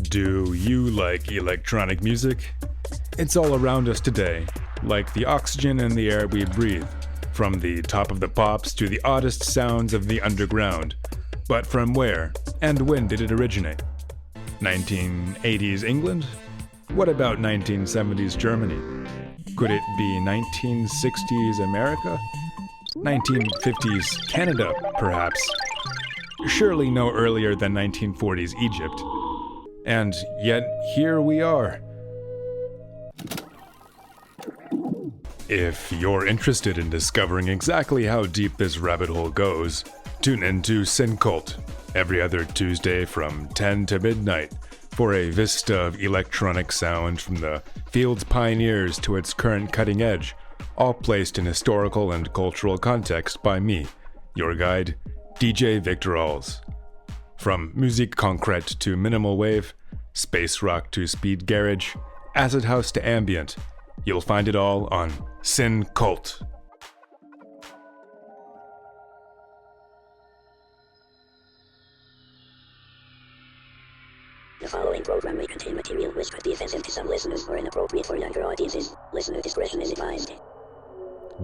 Do you like electronic music? It's all around us today, like the oxygen in the air we breathe, from the top of the pops to the oddest sounds of the underground. But from where and when did it originate? 1980s England? What about 1970s Germany? Could it be 1960s America? 1950s Canada, perhaps? Surely no earlier than 1940s Egypt. And yet, here we are. If you're interested in discovering exactly how deep this rabbit hole goes, tune into SynKult every other Tuesday from 10 to midnight for a vista of electronic sound from the field's pioneers to its current cutting edge, all placed in historical and cultural context by me, your guide, DJ Victor Alls. From musique concrète to minimal wave, space rock to speed garage, acid house to ambient, you'll find it all on SynKult. The following program may contain material which could be offensive to some listeners or inappropriate for younger audiences. Listener discretion is advised.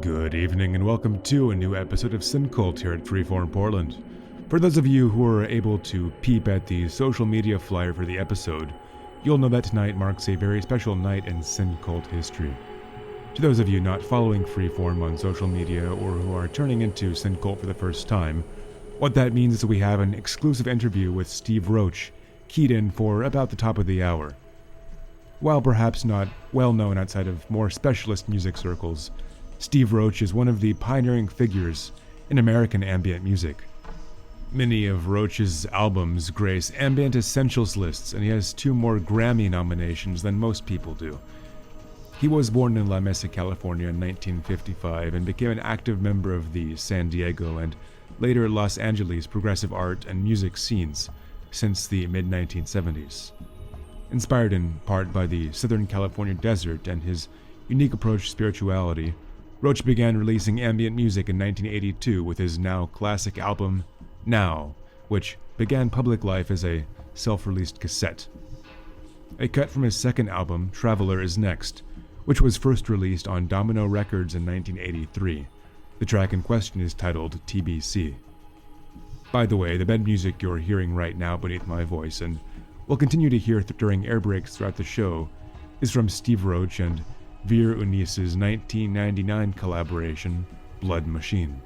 Good evening and welcome to a new episode of SynKult here at Freeform Portland. For those of you who are able to peep at the social media flyer for the episode, you'll know that tonight marks a very special night in SynKult history. To those of you not following Freeform on social media or who are turning into SynKult for the first time, what that means is we have an exclusive interview with Steve Roach, keyed in for about the top of the hour. While perhaps not well known outside of more specialist music circles, Steve Roach is one of the pioneering figures in American ambient music. Many of Roach's albums grace ambient essentials lists, and he has 2 more Grammy nominations than most people do. He was born in La Mesa, California in 1955 and became an active member of the San Diego and later Los Angeles progressive art and music scenes since the mid-1970s. Inspired in part by the Southern California desert and his unique approach to spirituality, Roach began releasing ambient music in 1982 with his now classic album, Now, which began public life as a self-released cassette. A cut from his second album, Traveler is Next, which was first released on Domino Records in 1983. The track in question is titled T.B.C. By the way, the bed music you're hearing right now beneath my voice, and will continue to hear during air breaks throughout the show, is from Steve Roach and Veer Unis's 1999 collaboration, Blood Machine.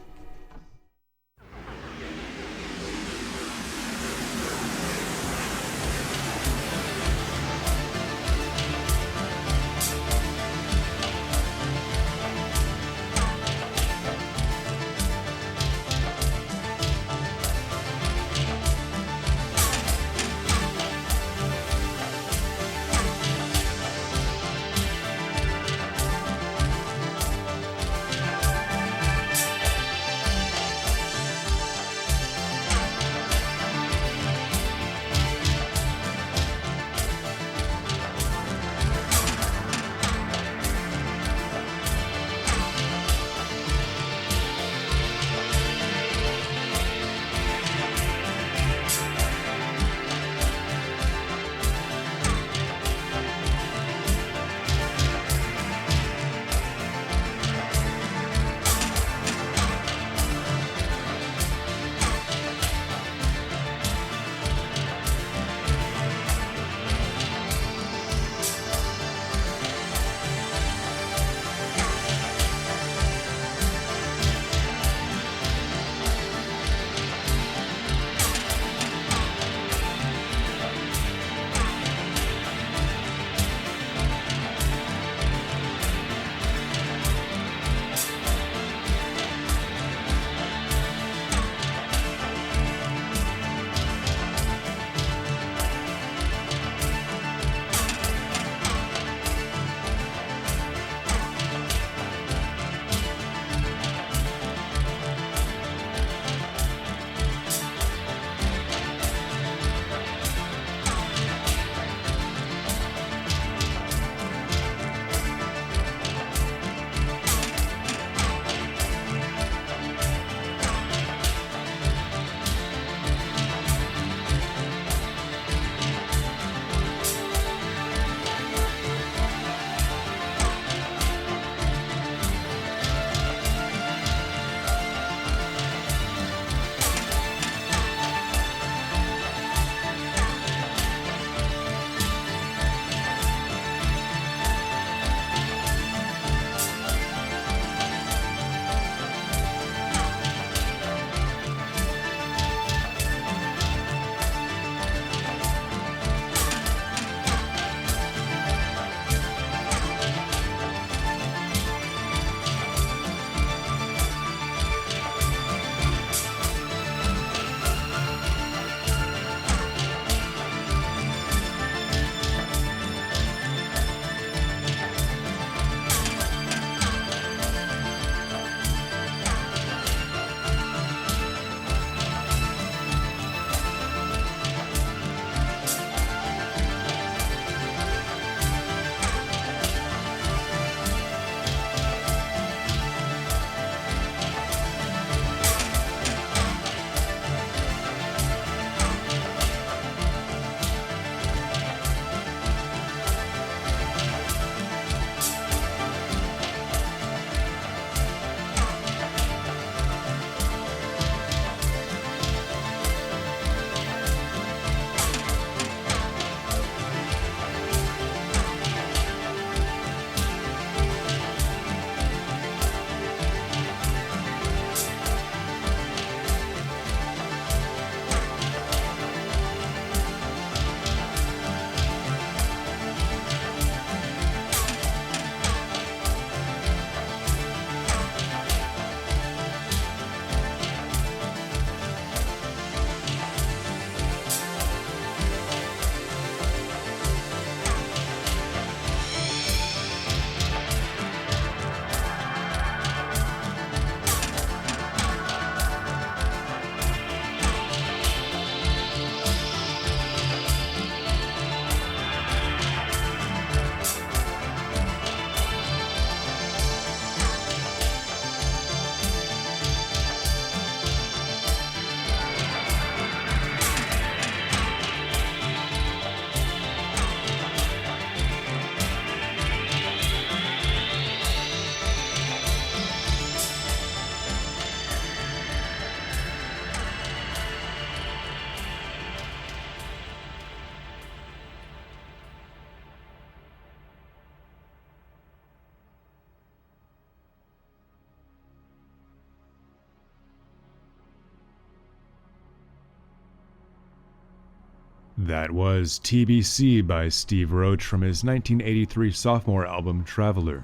That was T.B.C. by Steve Roach from his 1983 sophomore album Traveler.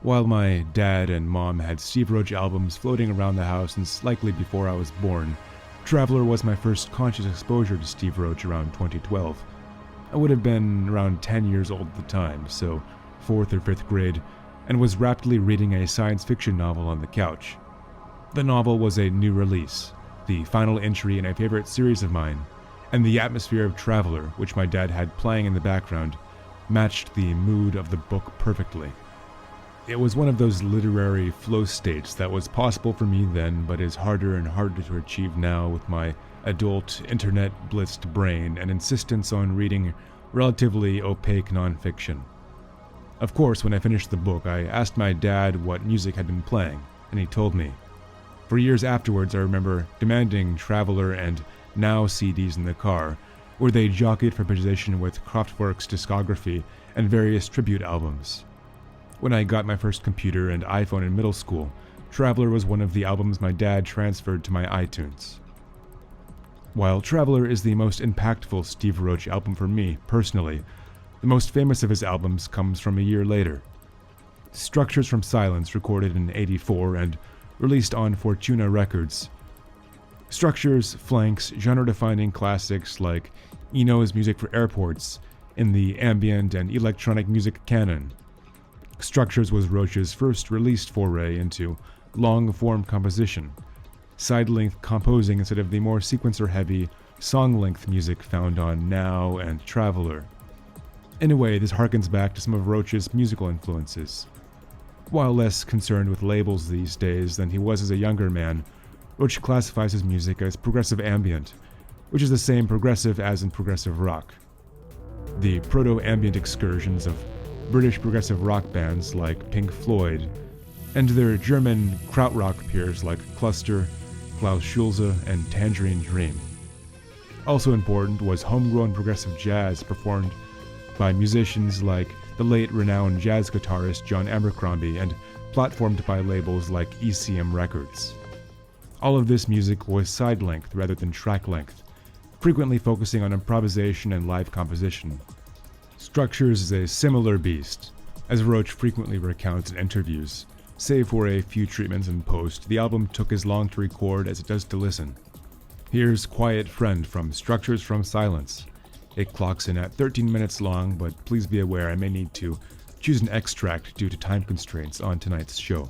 While my dad and mom had Steve Roach albums floating around the house since likely before I was born, Traveler was my first conscious exposure to Steve Roach around 2012. I would have been around 10 years old at the time, so 4th or 5th grade, and was rapidly reading a science fiction novel on the couch. The novel was a new release, the final entry in a favorite series of mine, and the atmosphere of Traveler, which my dad had playing in the background, matched the mood of the book perfectly. It was one of those literary flow states that was possible for me then, but is harder and harder to achieve now with my adult, internet-blitzed brain and insistence on reading relatively opaque nonfiction. Of course, when I finished the book, I asked my dad what music had been playing, and he told me. For years afterwards, I remember demanding Traveler and Now CDs in the car, where they jockeyed for position with Kraftwerk's discography and various tribute albums. When I got my first computer and iPhone in middle school, Traveler was one of the albums my dad transferred to my iTunes. While Traveler is the most impactful Steve Roach album for me, personally, the most famous of his albums comes from a year later. Structures from Silence, recorded in '84 and released on Fortuna Records. Structures flanks genre-defining classics like Eno's Music for Airports in the ambient and electronic music canon. Structures was Roach's first released foray into long-form composition, side-length composing instead of the more sequencer-heavy, song-length music found on Now and Traveler. In a way, this harkens back to some of Roach's musical influences. While less concerned with labels these days than he was as a younger man, Roach classifies his music as progressive ambient, which is the same progressive as in progressive rock. The proto-ambient excursions of British progressive rock bands like Pink Floyd, and their German krautrock peers like Cluster, Klaus Schulze, and Tangerine Dream. Also important was homegrown progressive jazz performed by musicians like the late renowned jazz guitarist John Abercrombie and platformed by labels like ECM Records. All of this music was side-length rather than track-length, frequently focusing on improvisation and live composition. Structures is a similar beast, as Roach frequently recounts in interviews. Save for a few treatments in post, the album took as long to record as it does to listen. Here's Quiet Friend from Structures from Silence. It clocks in at 13 minutes long, but please be aware I may need to choose an extract due to time constraints on tonight's show.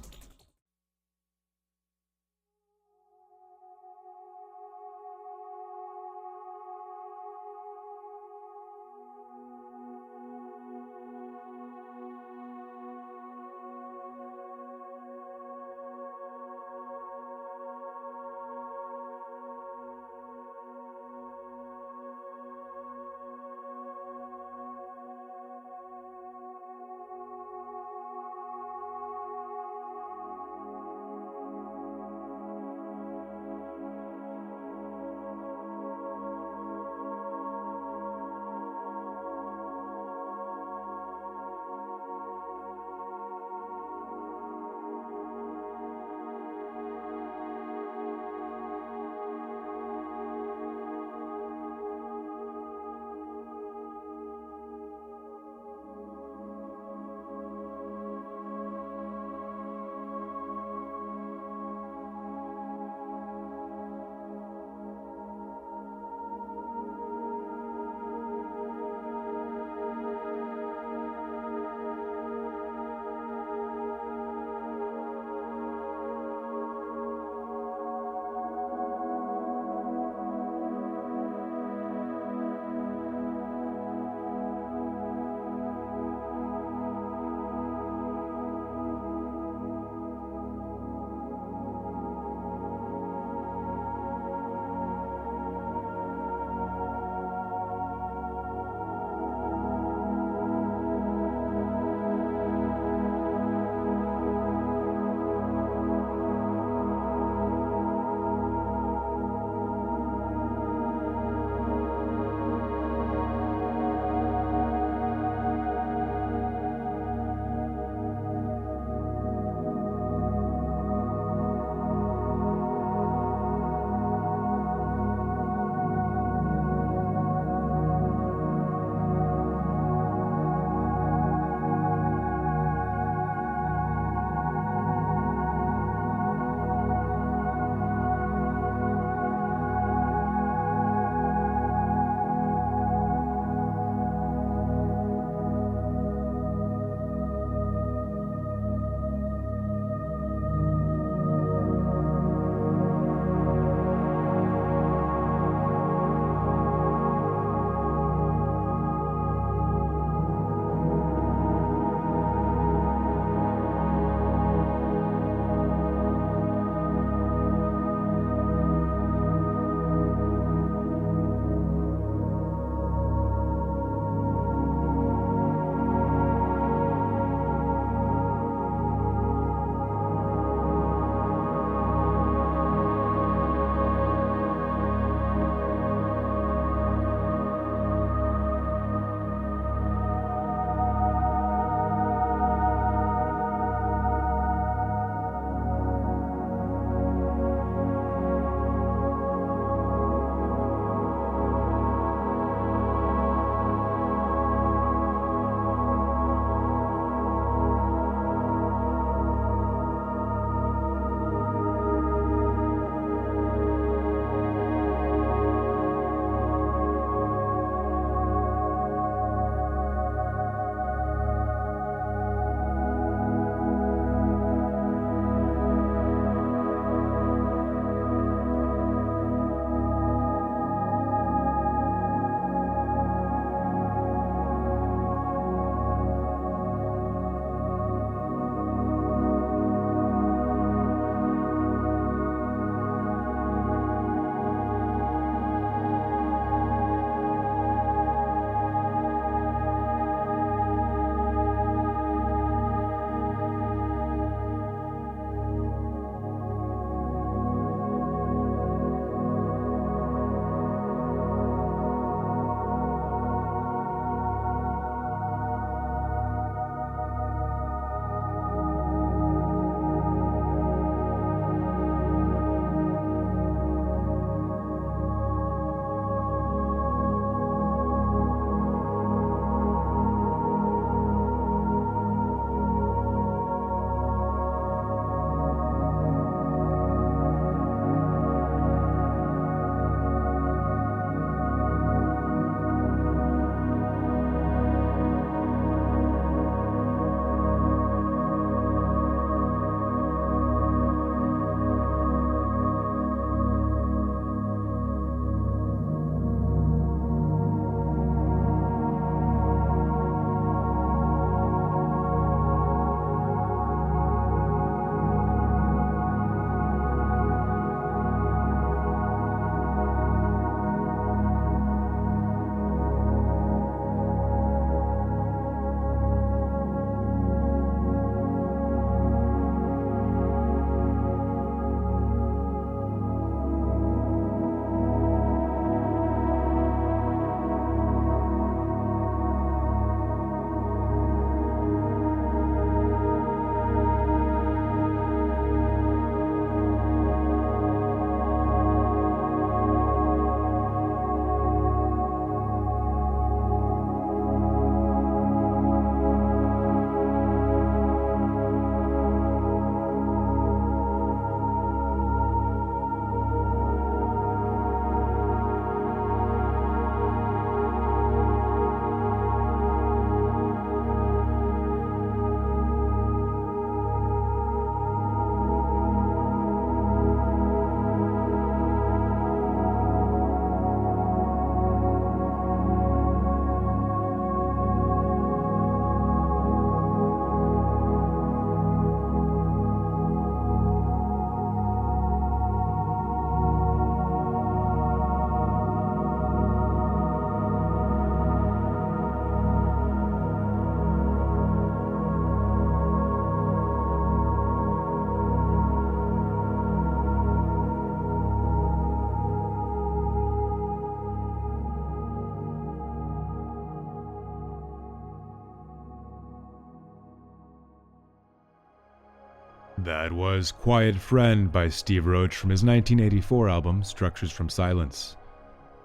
That was Quiet Friend by Steve Roach from his 1984 album Structures from Silence.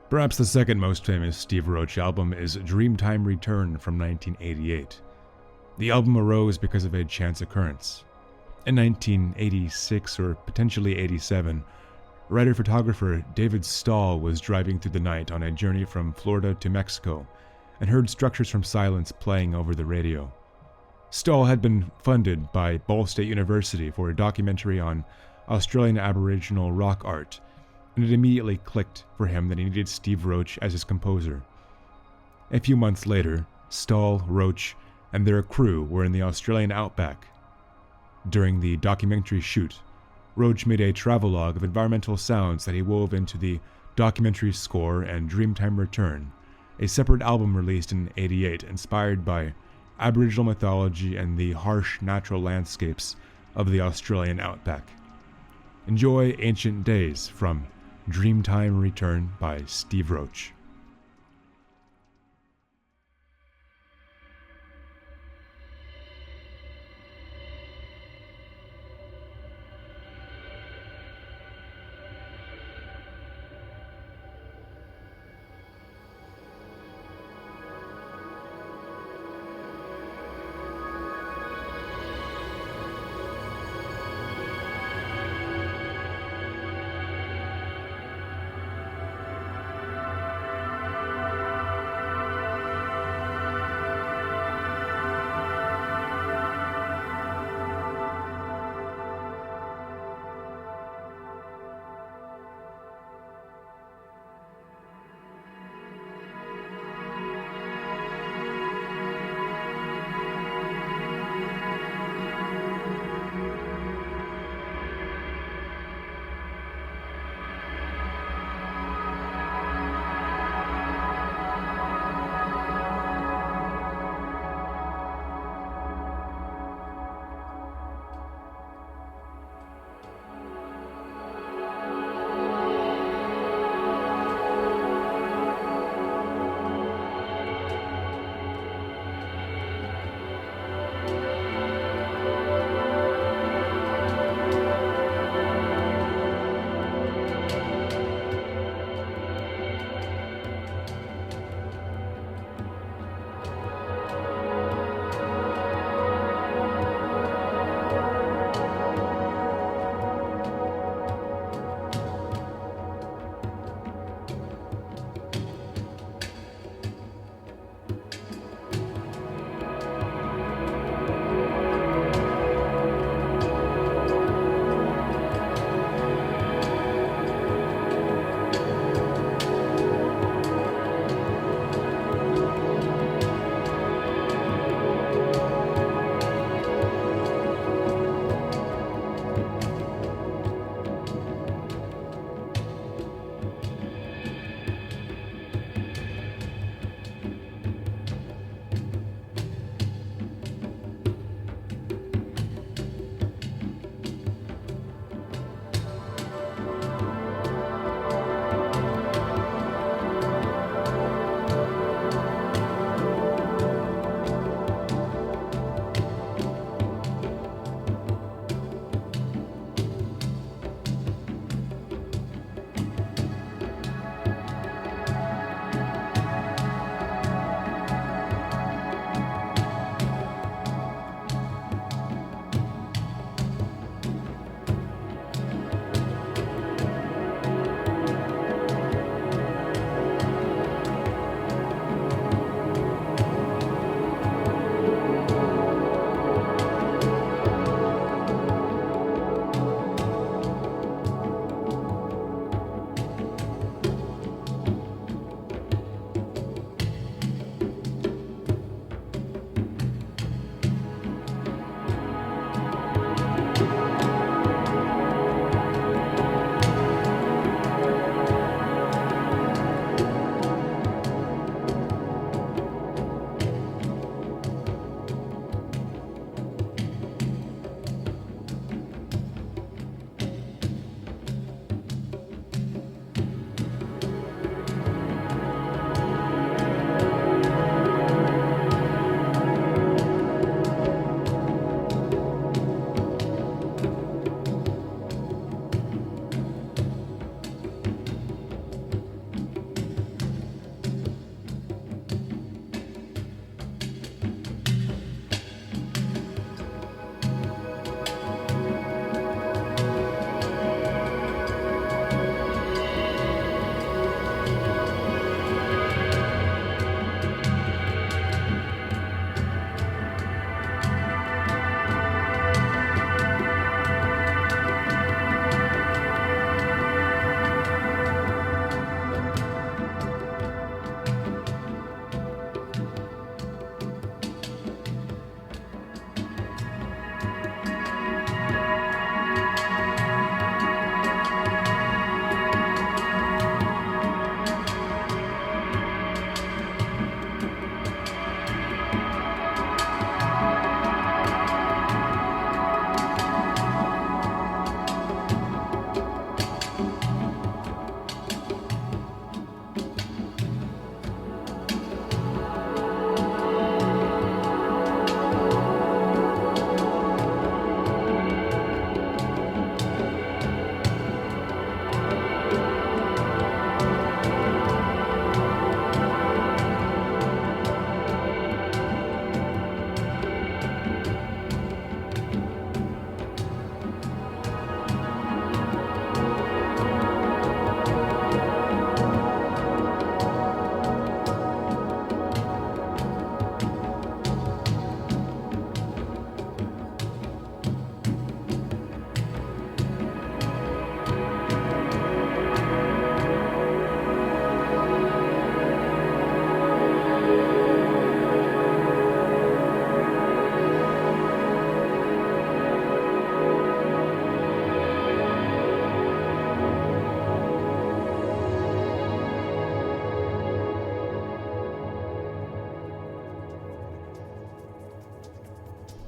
Perhaps the second most famous Steve Roach album is Dreamtime Return from 1988. The album arose because of a chance occurrence. In 1986 or potentially 87, writer-photographer David Stahl was driving through the night on a journey from Florida to Mexico and heard Structures from Silence playing over the radio. Stahl had been funded by Ball State University for a documentary on Australian Aboriginal rock art, and it immediately clicked for him that he needed Steve Roach as his composer. A few months later, Stahl, Roach, and their crew were in the Australian outback. During the documentary shoot, Roach made a travelogue of environmental sounds that he wove into the documentary score and Dreamtime Return, a separate album released in '88 inspired by Aboriginal mythology and the harsh natural landscapes of the Australian outback. Enjoy Ancient Days from Dreamtime Return by Steve Roach.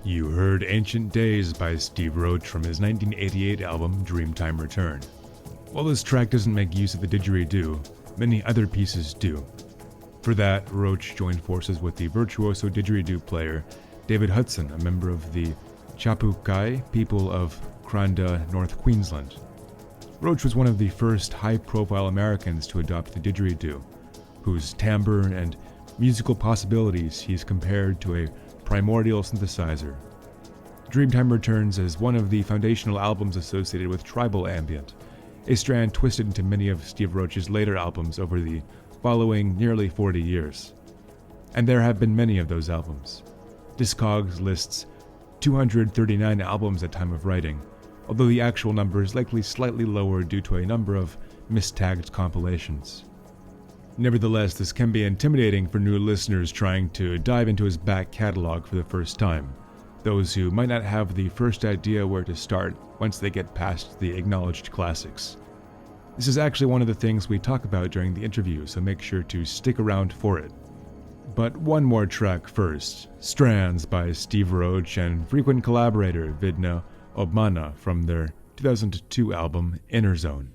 You heard Ancient Days by Steve Roach from his 1988 album Dreamtime Return. While this track doesn't make use of the didgeridoo, many other pieces do. For that, Roach joined forces with the virtuoso didgeridoo player David Hudson, a member of the Chapukai people of Kranda, North Queensland. Roach was one of the first high-profile Americans to adopt the didgeridoo, whose timbre and musical possibilities he's compared to a primordial synthesizer. Dreamtime returns as one of the foundational albums associated with tribal ambient, a strand twisted into many of Steve Roach's later albums over the following nearly 40 years. And there have been many of those albums. Discogs lists 239 albums at time of writing, although the actual number is likely slightly lower due to a number of mistagged compilations. Nevertheless, this can be intimidating for new listeners trying to dive into his back catalog for the first time, those who might not have the first idea where to start once they get past the acknowledged classics. This is actually one of the things we talk about during the interview, so make sure to stick around for it. But one more track first, Strands by Steve Roach and frequent collaborator vidnaObmana from their 2002 album Inner Zone.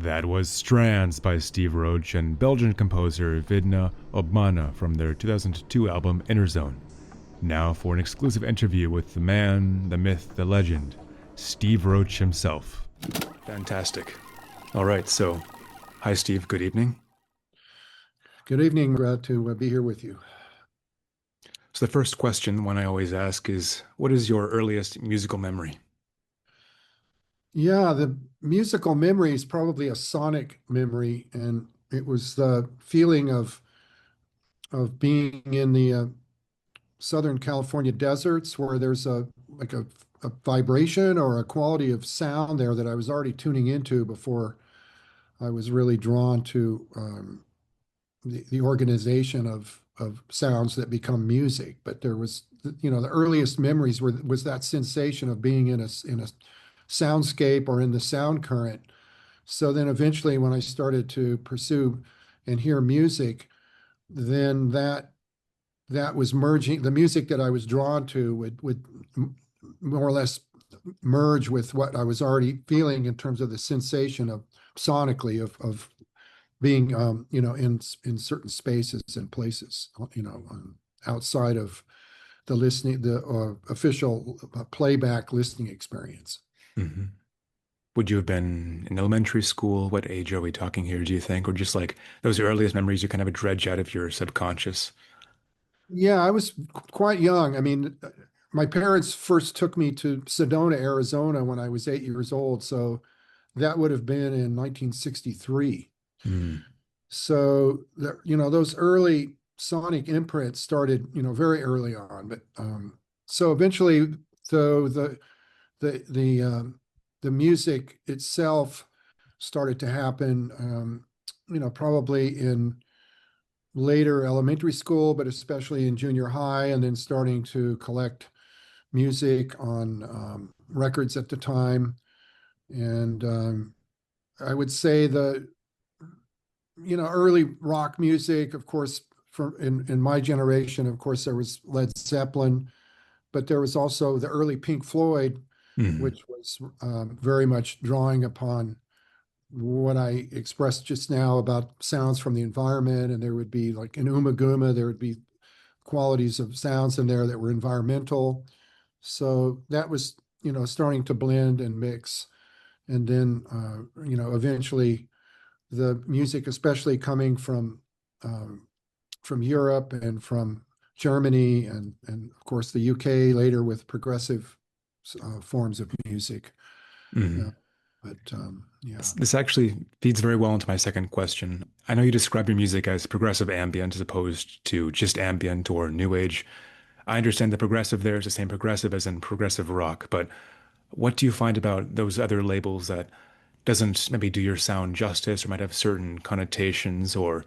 That was Strands by Steve Roach and Belgian composer vidnaObmana from their 2002 album Inner Zone. Now for an exclusive interview with the man, the myth, the legend, Steve Roach himself. Fantastic. All right, so hi Steve, good evening. Good evening, glad to be here with you. So the first question, one I always ask is, what is your earliest musical memory? Yeah, the musical memory is probably a sonic memory, and it was the feeling of being in the Southern California deserts where there's a vibration or a quality of sound there that I was already tuning into before I was really drawn to the organization of sounds that become music. But there was, the earliest memories was that sensation of being in a soundscape or in the sound current. So then eventually when I started to pursue and hear music, then that was merging. The music that I was drawn to would more or less merge with what I was already feeling in terms of the sensation of sonically of being in certain spaces and places, outside of the official playback listening experience. Mm-hmm. Would you have been in elementary school? What age are we talking here, do you think? Or just like those earliest memories you kind of dredge out of your subconscious? Yeah, I was quite young. I mean, my parents first took me to Sedona, Arizona when I was 8 years old. So that would have been in 1963. Mm. So, those early sonic imprints started, very early on. But so eventually, though, the music itself started to happen, probably in later elementary school, but especially in junior high, and then starting to collect music on records at the time. And I would say early rock music, of course, in my generation, of course, there was Led Zeppelin, but there was also the early Pink Floyd, which was very much drawing upon what I expressed just now about sounds from the environment. And there would be, like in Guma, there would be qualities of sounds in there that were environmental. So that was, starting to blend and mix. And then, eventually the music, especially coming from Europe and from Germany and of course the UK later with progressive forms of music. Mm-hmm. Yeah. This actually feeds very well into my second question. I know you describe your music as progressive ambient as opposed to just ambient or new age. I understand the progressive there is the same progressive as in progressive rock, but what do you find about those other labels that doesn't maybe do your sound justice or might have certain connotations or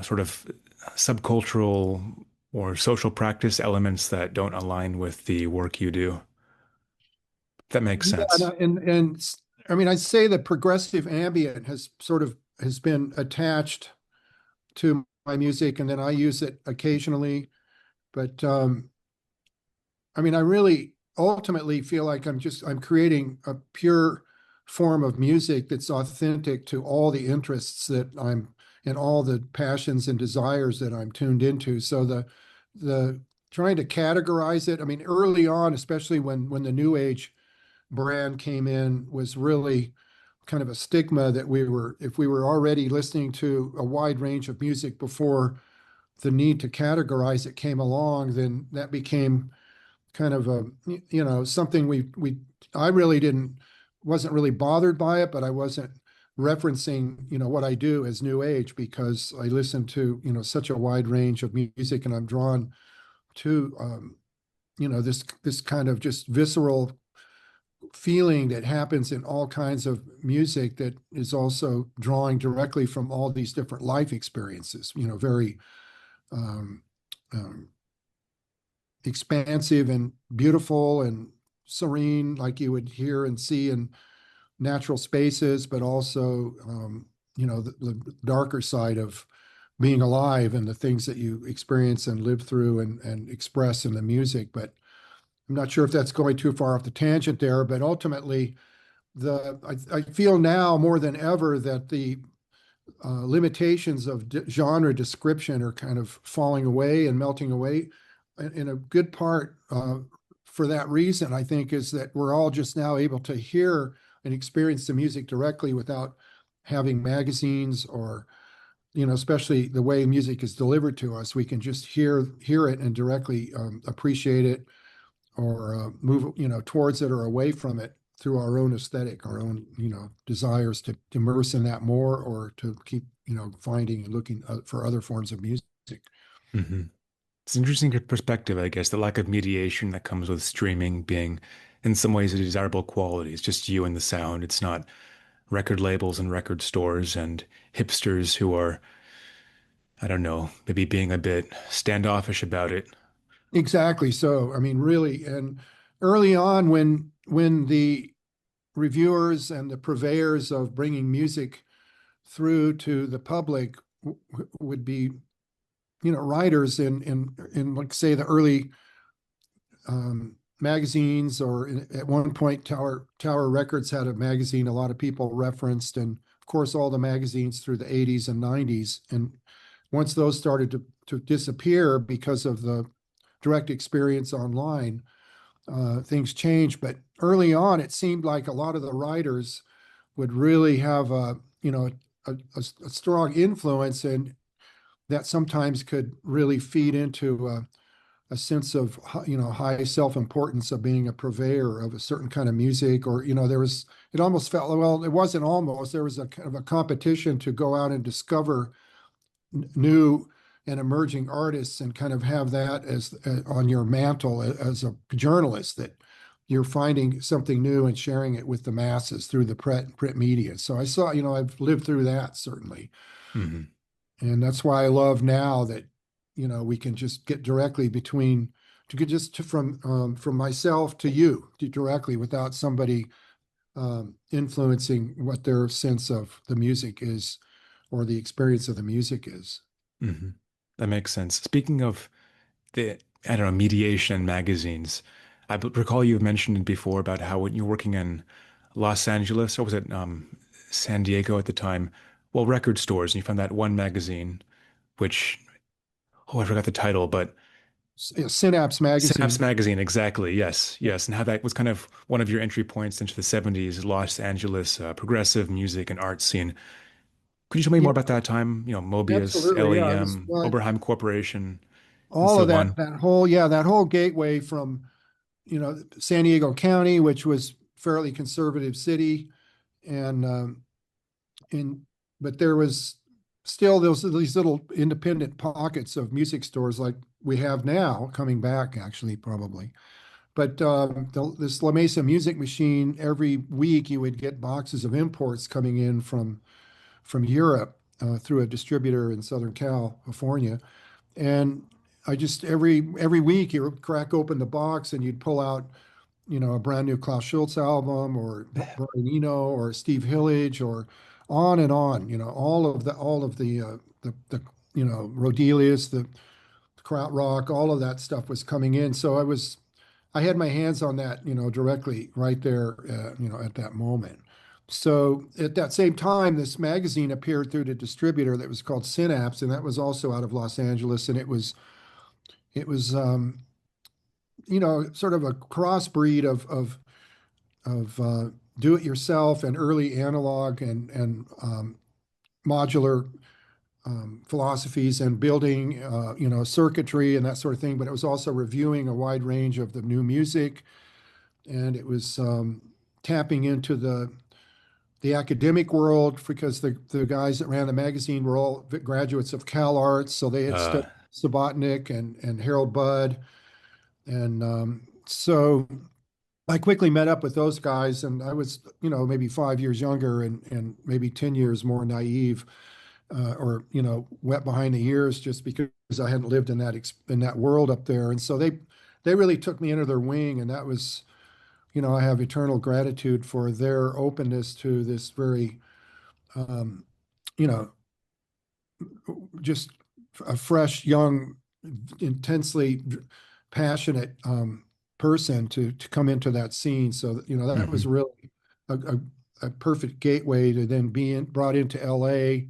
sort of subcultural or social practice elements that don't align with the work you do? That makes Yeah, sense. and I mean, I'd say the progressive ambient has been attached to my music, and then I use it occasionally. But I mean, I really ultimately feel like I'm creating a pure form of music that's authentic to all the interests that I'm and all the passions and desires that I'm tuned into. So the trying to categorize it, I mean, early on, especially when the new age brand came in, was really kind of a stigma that if we were already listening to a wide range of music before the need to categorize it came along, then that became kind of something I really wasn't really bothered by it, but I wasn't referencing, what I do as new age because I listen to, such a wide range of music, and I'm drawn to, this kind of just visceral feeling that happens in all kinds of music that is also drawing directly from all these different life experiences, very um, um, expansive and beautiful and serene, like you would hear and see in natural spaces, but also, the darker side of being alive and the things that you experience and live through and express in the music. But I'm not sure if that's going too far off the tangent there, but ultimately, I feel now more than ever that the limitations of genre description are kind of falling away and melting away. In a good part, for that reason, I think, is that we're all just now able to hear and experience the music directly without having magazines or, especially the way music is delivered to us. We can just hear it and directly appreciate it, or move, towards it or away from it through our own aesthetic, our own, desires to immerse in that more, or to keep, finding and looking for other forms of music. Hmm. It's an interesting perspective, I guess, the lack of mediation that comes with streaming being in some ways a desirable quality. It's just you and the sound. It's not record labels and record stores and hipsters who are, I don't know, maybe being a bit standoffish about it. Exactly. So, I mean, really, and early on, when the reviewers and the purveyors of bringing music through to the public would be, writers in like, say, the early magazines, or at one point Tower Records had a magazine a lot of people referenced, and of course all the magazines through the 80s and 90s. And once those started to disappear because of the direct experience online, things changed. But early on, it seemed like a lot of the writers would really have a strong influence, and that sometimes could really feed into a sense of, high self-importance of being a purveyor of a certain kind of music. Or, it almost felt, well, it wasn't almost, there was a kind of a competition to go out and discover new and emerging artists, and kind of have that as on your mantle as a journalist, that you're finding something new and sharing it with the masses through the print media. So I saw, I've lived through that, certainly. Hmm. And that's why I love now that, we can just get directly from myself to you directly, without somebody influencing what their sense of the music is, or the experience of the music is. Hmm. That makes sense. Speaking of the, I don't know, mediation and magazines, recall you mentioned it before about how when you're working in Los Angeles, or was it San Diego at the time? Well, record stores, and you found that one magazine, which, oh, I forgot the title, but Synapse Synapse magazine. Magazine, exactly. Yes, yes. And how that was kind of one of your entry points into the 70s Los Angeles progressive music and art scene. Could you tell me Yeah, more about that time? Mobius, absolutely. Yeah, it was LEM, Oberheim Corporation, and all of so that, on. that whole gateway from, San Diego County, which was fairly conservative city, and in but there was still these little independent pockets of music stores like we have now, coming back actually, probably. But this La Mesa Music Machine, every week you would get boxes of imports coming in from Europe, through a distributor in Southern California. And I just, every week you would crack open the box and you'd pull out, a brand new Klaus Schulze album, or Brian Eno, or Steve Hillage, or on and on. All of the Rodelius, the krautrock, all of that stuff was coming in. So I had my hands on that, directly right there, at that moment. So at that same time, this magazine appeared through the distributor that was called Synapse, and that was also out of Los Angeles. And it was sort of a crossbreed of do it yourself and early analog and modular philosophies, and building, circuitry and that sort of thing. But it was also reviewing a wide range of the new music, and it was tapping into the academic world, because the guys that ran the magazine were all graduates of Cal Arts, so they had Uh, studied Subotnick and Harold Budd, and so I quickly met up with those guys, and I was, maybe 5 years younger, and maybe 10 years more naive, or wet behind the ears, just because I hadn't lived in that world up there. And so they really took me under their wing, and that was, I have eternal gratitude for their openness to this very, um, you know, just a fresh, young, intensely passionate person to come into that scene. So, that was mhm. really a perfect gateway to then being brought into LA.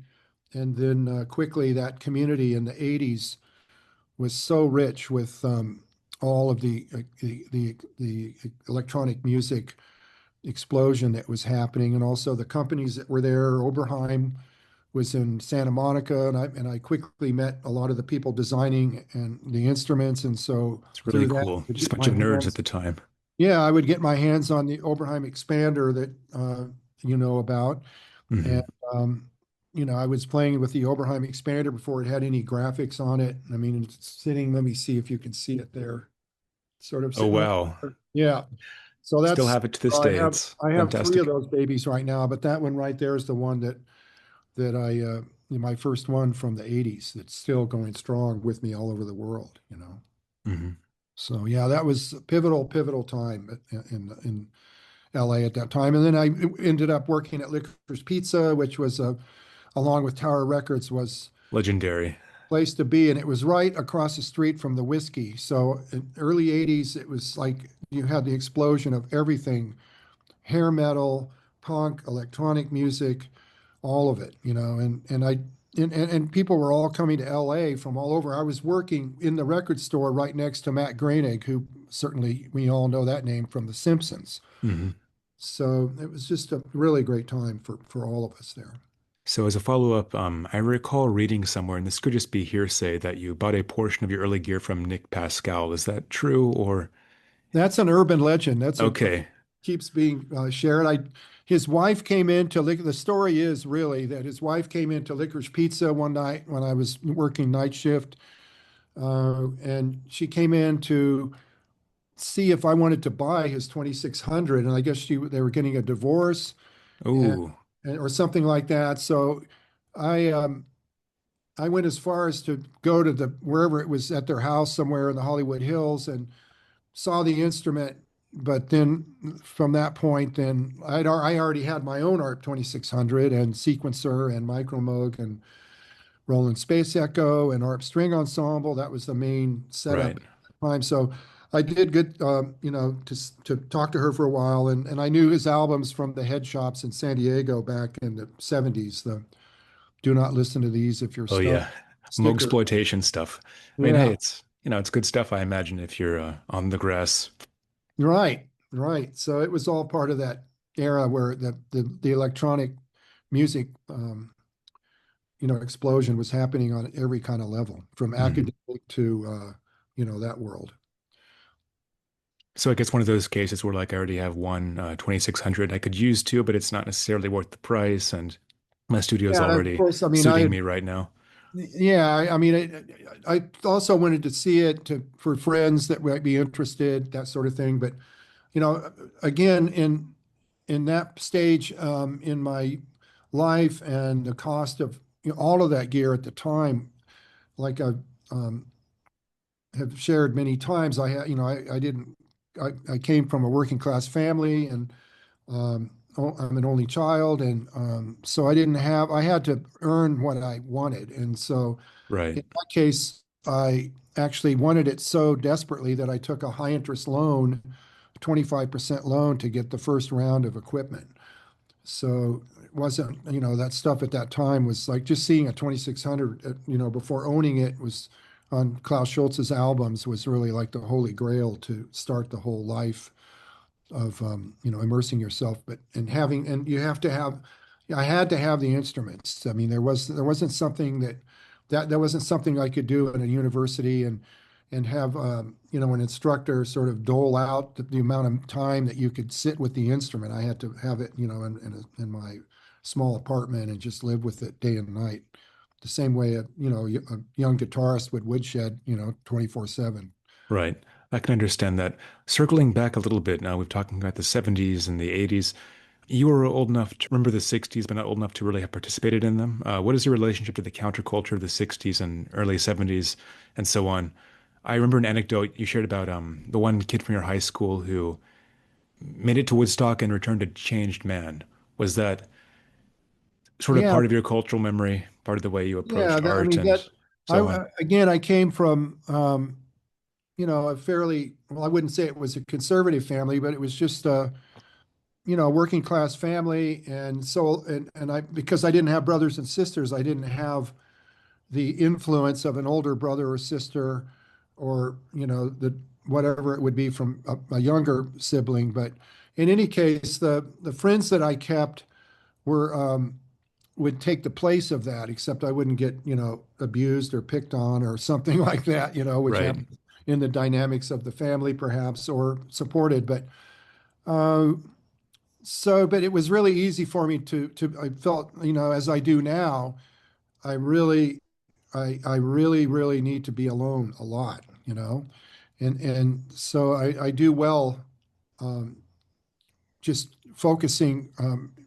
And then quickly that community in the 80s was so rich with all of the electronic music explosion that was happening, and also the companies that were there. Oberheim was in Santa Monica, and I quickly met a lot of the people designing and the instruments, and so It's really through that, cool. I would Just a get bunch my of nerds at hands, the time. yeah, I would get my hands on the Oberheim expander that you know about, and Hmm. I was playing with the Oberheim expander before it had any graphics on it. I mean, it's sitting. Let me see if you can see it there. Sort of Oh, sitting right wow. there. Yeah. So Still that's have it to this I day. have It's I have three of fantastic. those babies right now, but that one right there is the one that my first one from the 80s that's still going strong with me all over the world. Hmm. So yeah, that was a pivotal time in LA at that time. And then I ended up working at Licorice Pizza, which was along with Tower Records, was Legendary. place to be, and it was right across the street from the whiskey. So in early 80s, it was like you had the explosion of everything, hair metal, punk, electronic music, all of it. And people were all coming to LA from all over. I was working in the record store right next to Matt Groening, who certainly we all know that name from The Simpsons. Hmm. So it was just a really great time for all of us there. So as a follow-up, I recall reading somewhere, and this could just be hearsay, that you bought a portion of your early gear from Nick Pascal. Is that true or That's an urban legend. That's a okay? keeps being shared. His wife came into the story is really that his wife came into Licorice Pizza one night when I was working night shift, and she came in to see if I wanted to buy his 2600, and I guess they were getting a divorce and, Oh, or something like that. So I I went as far as to go to the wherever it was at their house somewhere in the Hollywood Hills and saw the instrument. But then from that point, then I already had my own ARP 2600 and sequencer and micro Moog and Roland Space Echo and ARP string ensemble. That was the main setup right. at the time. So I did good, to talk to her for a while, and I knew his albums from the head shops in San Diego back in the 70s. The "Do Not Listen to These If You're Oh Stoned" yeah, sticker. Moogsploitation stuff. I mean, hey, Yeah, it's good stuff. I imagine if you're on the grass. right, right. So it was all part of that era where the electronic music, explosion was happening on every kind of level, from Mhm. academic to, that world. So I guess one of those cases where like I already have one 2600 I could use too, but it's not necessarily worth the price, and my studio is Yeah, of already course. I mean, suiting me right now. yeah, I mean, I also wanted to see it for friends that might be interested, that sort of thing. But again, in that stage in my life and the cost of all of that gear at the time, like I um, have shared many times, I had, I didn't, I came from a working class family, and I'm an only child, and so I had to earn what I wanted, and so Right. in that case, I actually wanted it so desperately that I took a high interest loan, 25% loan to get the first round of equipment. So it wasn't, that stuff at that time was like just seeing a 2600, before owning it was on Klaus Schulze's albums was really like the holy grail to start the whole life of, immersing yourself. And you have to have, I had to have the instruments. I mean, there wasn't something that wasn't something I could do in a university and have, an instructor sort of dole out the amount of time that you could sit with the instrument. I had to have it, in my small apartment and just live with it day and night. The same way a young guitarist would woodshed, 24/7. Right. I can understand that. Circling back a little bit now, we've talking about the 70s and the 80s. You were old enough to remember the 60s, but not old enough to really have participated in them. What is your relationship to the counterculture of the 60s and early 70s and so on? I remember an anecdote you shared about the one kid from your high school who made it to Woodstock and returned a changed man. Was that sort of Yeah, part of your cultural memory, part of the way you yeah. approached art That and so on? again, I came from a fairly, well, I wouldn't say it was a conservative family, but it was just working class family, and so and I because I didn't have brothers and sisters, I didn't have the influence of an older brother or sister, or the whatever it would be from a younger sibling. But in any case, the friends that I kept were would take the place of that, except I wouldn't get abused or picked on or something like that, which Right. happens in the dynamics of the family perhaps, or supported. But uh, but it was really easy for me to I felt, as I do now, I really I really, really need to be alone a lot, and so I do well, um, just focusing,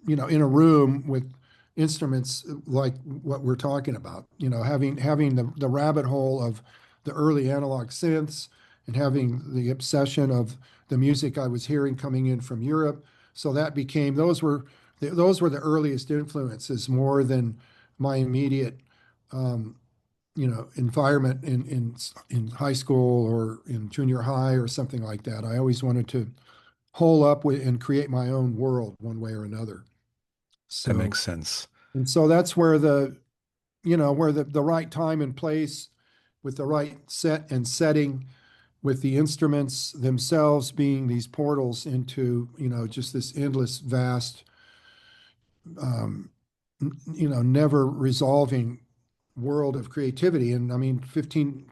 in a room with instruments like what we're talking about, having the rabbit hole of the early analog synths, and having the obsession of the music I was hearing coming in from Europe. So that became those were the earliest influences, more than my immediate um, environment in high school or in junior high or something like that. I always wanted to hole up with and create my own world one way or another. That So, makes sense. and so that's where the right time and place, with the right set and setting, with the instruments themselves being these portals into, just this endless, vast, um, never resolving world of creativity. And I mean,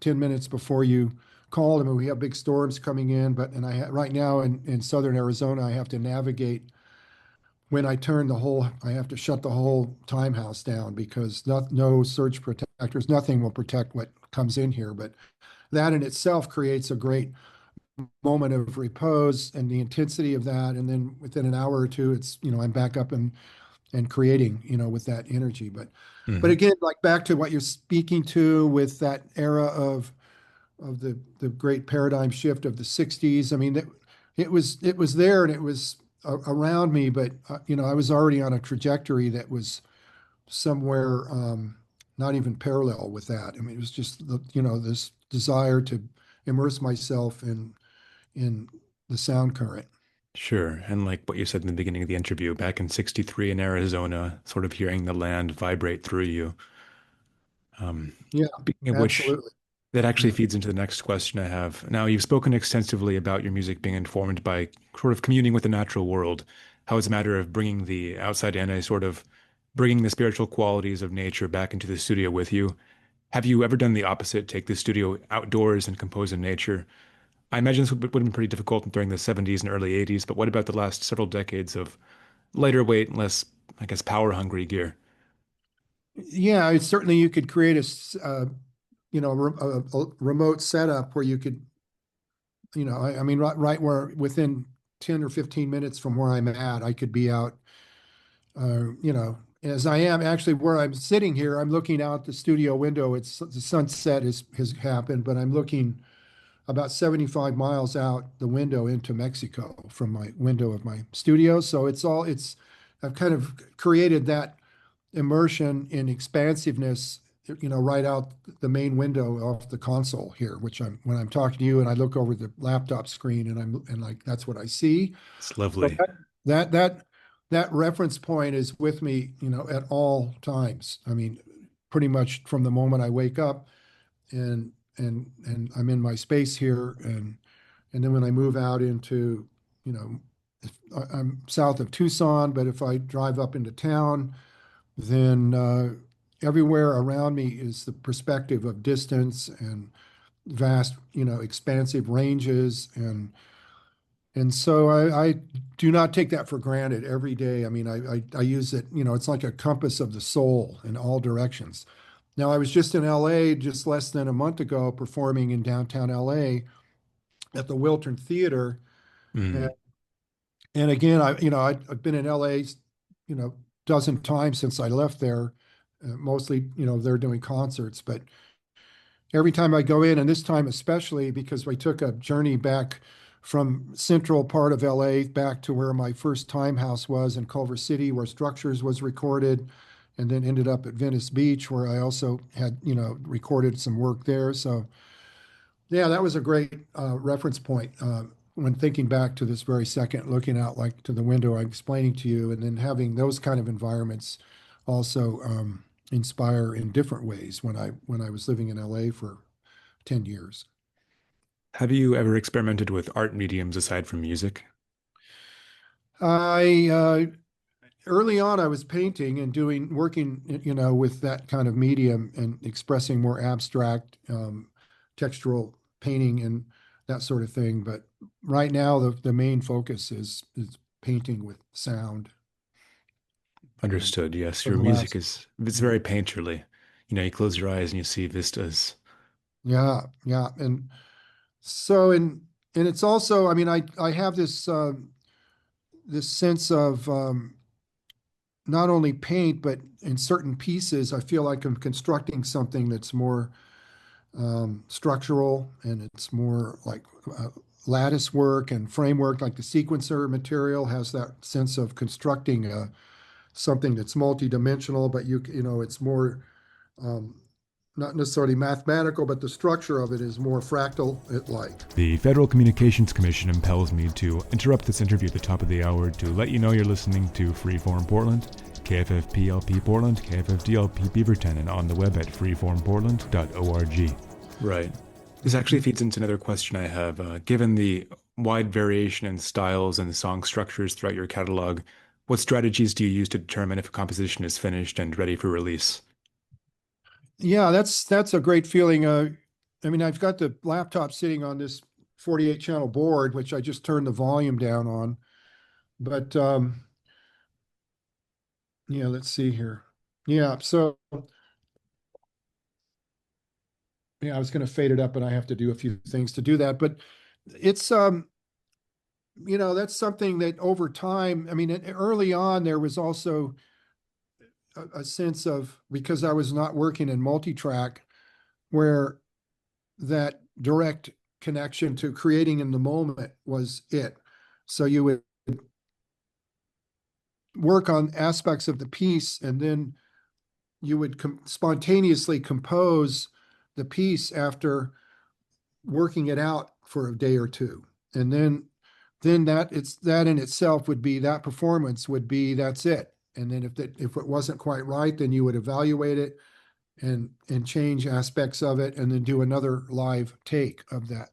10 minutes before you called, I mean, we have big storms coming in, and right now in southern Arizona, I have to navigate. When I have to shut the whole time house down, because no surge protectors, nothing will protect what comes in here. But that in itself creates a great moment of repose, and the intensity of that. And then within an hour or two, I'm back up and creating, with that energy. But Hmm. again, like back to what you're speaking to with that era of the great paradigm shift of the 60s. I mean, it was there, and it was around me, but I was already on a trajectory that was somewhere, not even parallel with that. I mean, it was just this desire to immerse myself in the sound current. Sure. And like what you said in the beginning of the interview, back in 63 in Arizona, sort of hearing the land vibrate through you. Yeah, Speaking of which, absolutely. that actually Yeah. feeds into the next question I have. Now, you've spoken extensively about your music being informed by sort of communing with the natural world, how it's a matter of bringing the outside in, a sort of bringing the spiritual qualities of nature back into the studio with you. Have you ever done the opposite, take the studio outdoors and compose in nature? I imagine this would have been pretty difficult during the 70s and early 80s, but what about the last several decades of lighter weight, less, I guess, power hungry gear? Yeah, it's certainly, you could create a remote setup where you could, I mean, right where, within 10 or 15 minutes from where I'm at, I could be out, as I am actually where I'm sitting here. I'm looking out the studio window. It's the sunset has happened, but I'm looking about 75 miles out the window into Mexico from my window of my studio. So I've kind of created that immersion in expansiveness, right out the main window off the console here, which when I'm talking to you and I look over the laptop screen, and like, that's what I see. It's So lovely. that reference point is with me, at all times. I mean, pretty much from the moment I wake up, and I'm in my space here, and then when I move out into, you know, I'm south of Tucson, but if I drive up into town, then everywhere around me is the perspective of distance and vast, expansive ranges, and so I do not take that for granted every day. I mean, I use it, it's like a compass of the soul in all directions. Now, I was just in LA just less than a month ago, performing in downtown LA at the Wiltern Theater. And, Mm. and again, I've been in LA, dozen times since I left there, mostly, they're doing concerts. But every time I go in, and this time especially because I took a journey back from central part of LA back to where my first time house was in Culver City, where Structures was recorded, and then ended up at Venice Beach, where I also had, recorded some work there. So yeah, that was a great reference point. when thinking back to this very second, looking out like to the window, I'm explaining to you, and then having those kind of environments also inspire in different ways when I was living in LA for 10 years. Have you ever experimented with art mediums aside from music? I early on I was painting and working, with that kind of medium and expressing more abstract textural painting and that sort of thing. But right now the main focus is painting with sound. Understood. Yes, For your the music last, it's very painterly. You close your eyes and you see vistas. yeah. And so and it's also, I mean, I have this sense of not only paint, but in certain pieces, I feel like I'm constructing something that's more structural, and it's more like lattice work and framework. Like the sequencer material has that sense of constructing something that's multidimensional, but it's more um, not necessarily mathematical, but the structure of it is more fractal-like. The Federal Communications Commission impels me to interrupt this interview at the top of the hour to let you know you're listening to Freeform Portland, KFFPLP Portland, KFFDLP Beaverton, and on the web at freeformportland.org. Right. This actually feeds into another question I have. Given the wide variation in styles and song structures throughout your catalog, what strategies do you use to determine if a composition is finished and ready for release? Yeah, that's a great feeling. I mean, I've got the laptop sitting on this 48 channel board, which I just turned the volume down on. But yeah, let's see here. Yeah, so yeah, I was going to fade it up, but I have to do a few things to do that. But it's that's something that over time, I mean, early on there was also a sense of, because I was not working in multi-track, where that direct connection to creating in the moment was it. So you would work on aspects of the piece, and then you would spontaneously compose the piece after working it out for a day or two. And then that in itself would be, that performance would be, that's it. And then if it wasn't quite right, then you would evaluate it and change aspects of it, and then do another live take of that,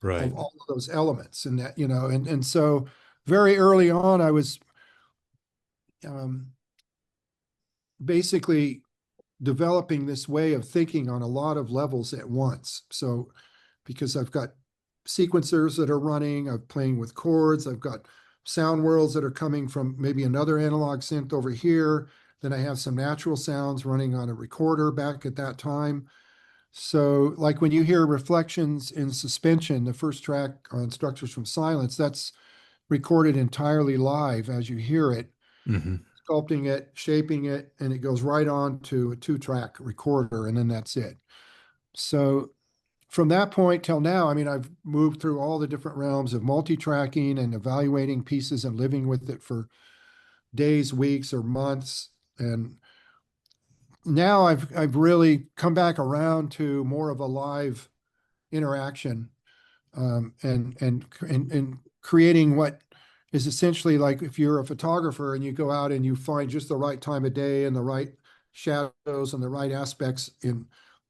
Right. of all of those elements. And that, and so very early on, I was basically developing this way of thinking on a lot of levels at once. So because I've got sequencers that are running, I'm playing with chords, I've got sound worlds that are coming from maybe another analog synth over here. Then I have some natural sounds running on a recorder back at that time. So like when you hear Reflections in Suspension, the first track on Structures from Silence, that's recorded entirely live as you hear it, sculpting it, shaping it, and it goes right on to a 2-track recorder, and then that's it. So from that point till now, I mean, I've moved through all the different realms of multi-tracking and evaluating pieces and living with it for days, weeks, or months. And now I've really come back around to more of a live interaction, and creating what is essentially like, if you're a photographer and you go out and you find just the right time of day and the right shadows and the right aspects in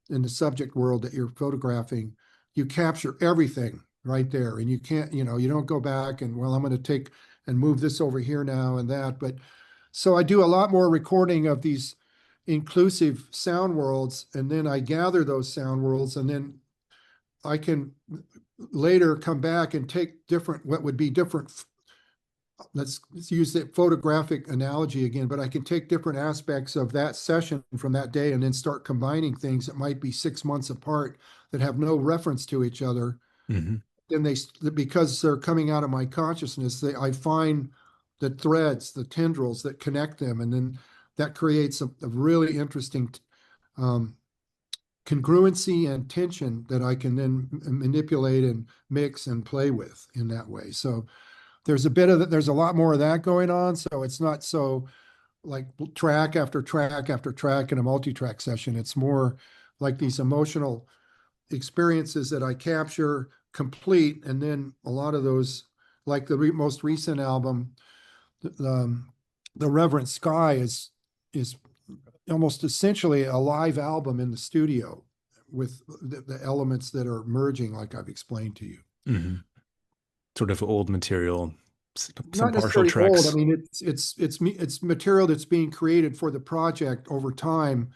the subject world that you're photographing, you capture everything right there. And you can't, you don't go back and, well, I'm going to take and move this over here now and that. But so I do a lot more recording of these inclusive sound worlds, and then I gather those sound worlds, and then I can later come back and take what would be different. Let's use the photographic analogy again, but I can take different aspects of that session from that day and then start combining things that might be 6 months apart that have no reference to each other. Then because they're coming out of my consciousness, I find the threads, the tendrils that connect them, and then that creates a really interesting congruency and tension that I can then manipulate and mix and play with in that way. So there's a lot more of that going on. So it's not so like track after track after track in a multi-track session. It's more like these emotional experiences that I capture, complete. And then a lot of those, like the most recent album, the Reverent Sky is almost essentially a live album in the studio with the elements that are merging, like I've explained to you. Mm-hmm. Sort of old material, some Not partial necessarily old. I tracks. mean, it's material that's being created for the project over time,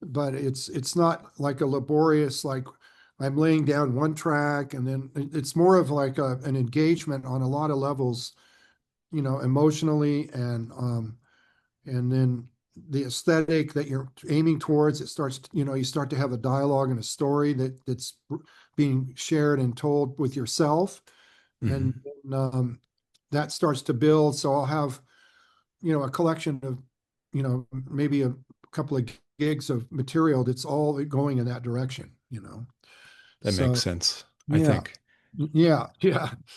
but it's not like a laborious, like I'm laying down one track and then it's more of like an engagement on a lot of levels, emotionally and then the aesthetic that you're aiming towards, it starts, you start to have a dialogue and a story that's being shared and told with yourself. Mm-hmm. And that starts to build. So I'll have, a collection of, maybe a couple of gigs of material that's all going in that direction. That makes So sense, I yeah, think. yeah.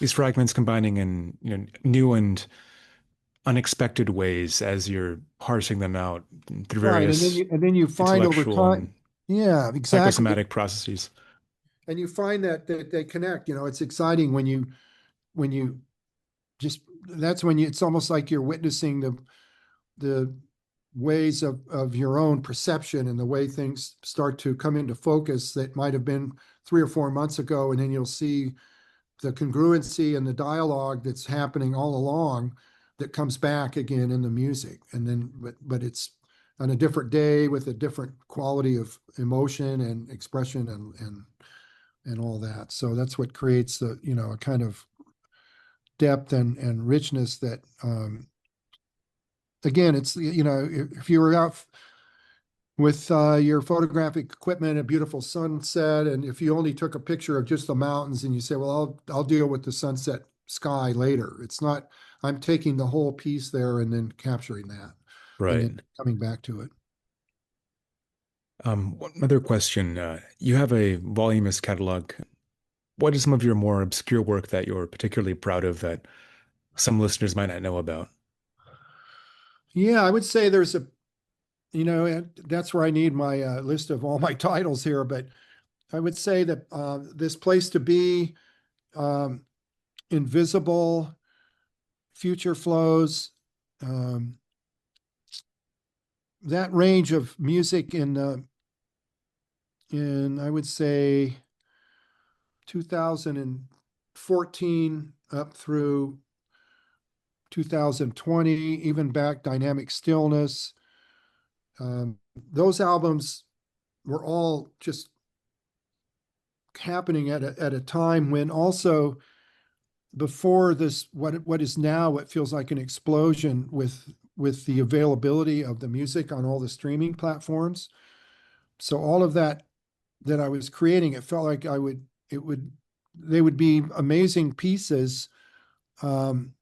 These fragments combining in new and unexpected ways as you're parsing them out through Right. And then various you find over intellectual time, and yeah, exactly. psychosomatic processes. And you find that they connect. It's exciting when you just that's when it's almost like you're witnessing the ways of your own perception and the way things start to come into focus that might have been 3 or 4 months ago, and then you'll see the congruency and the dialogue that's happening all along that comes back again in the music. And then but it's on a different day with a different quality of emotion and expression and all that. So that's what creates a kind of depth and richness that again, it's if you were out with your photographic equipment, a beautiful sunset, and if you only took a picture of just the mountains and you say, well, I'll deal with the sunset sky later. It's not, I'm taking the whole piece there and then capturing that and Right. then coming back to it. One other question. You have a voluminous catalog. What is some of your more obscure work that you're particularly proud of that some listeners might not know about? Yeah, I would say there's and that's where I need my list of all my titles here, but I would say that this place to be, um, invisible, future flows, um, that range of music in I would say 2014 up through 2020, even back Dynamic Stillness. Those albums were all just happening at a time when also before this what is now what feels like an explosion with the availability of the music on all the streaming platforms. So all of that I was creating, it felt like they would be amazing pieces. Um,